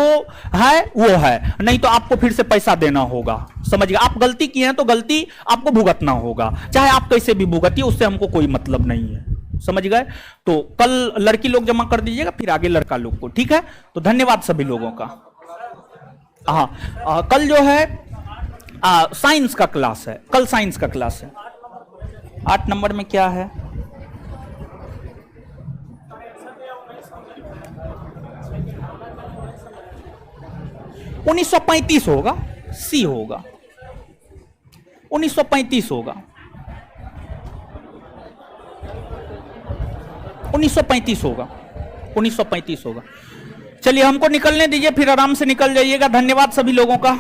S1: है वो है, नहीं तो आपको फिर से पैसा देना होगा, समझ गए। आप गलती किए हैं तो गलती आपको भुगतना होगा, चाहे आप कैसे भी भुगतिए, उससे हमको कोई मतलब नहीं है, समझ गए। तो कल लड़की लोग जमा कर दीजिएगा, फिर आगे लड़का लोग को, ठीक है। तो धन्यवाद सभी लोगों का। हाँ, कल जो है साइंस का क्लास है, कल साइंस का क्लास है। 8 नंबर में क्या है, 1935 होगा, सी होगा, 1935 होगा, 1935 होगा, 1935 होगा। चलिए हमको निकलने दीजिए, फिर आराम से निकल जाइएगा। धन्यवाद सभी लोगों का।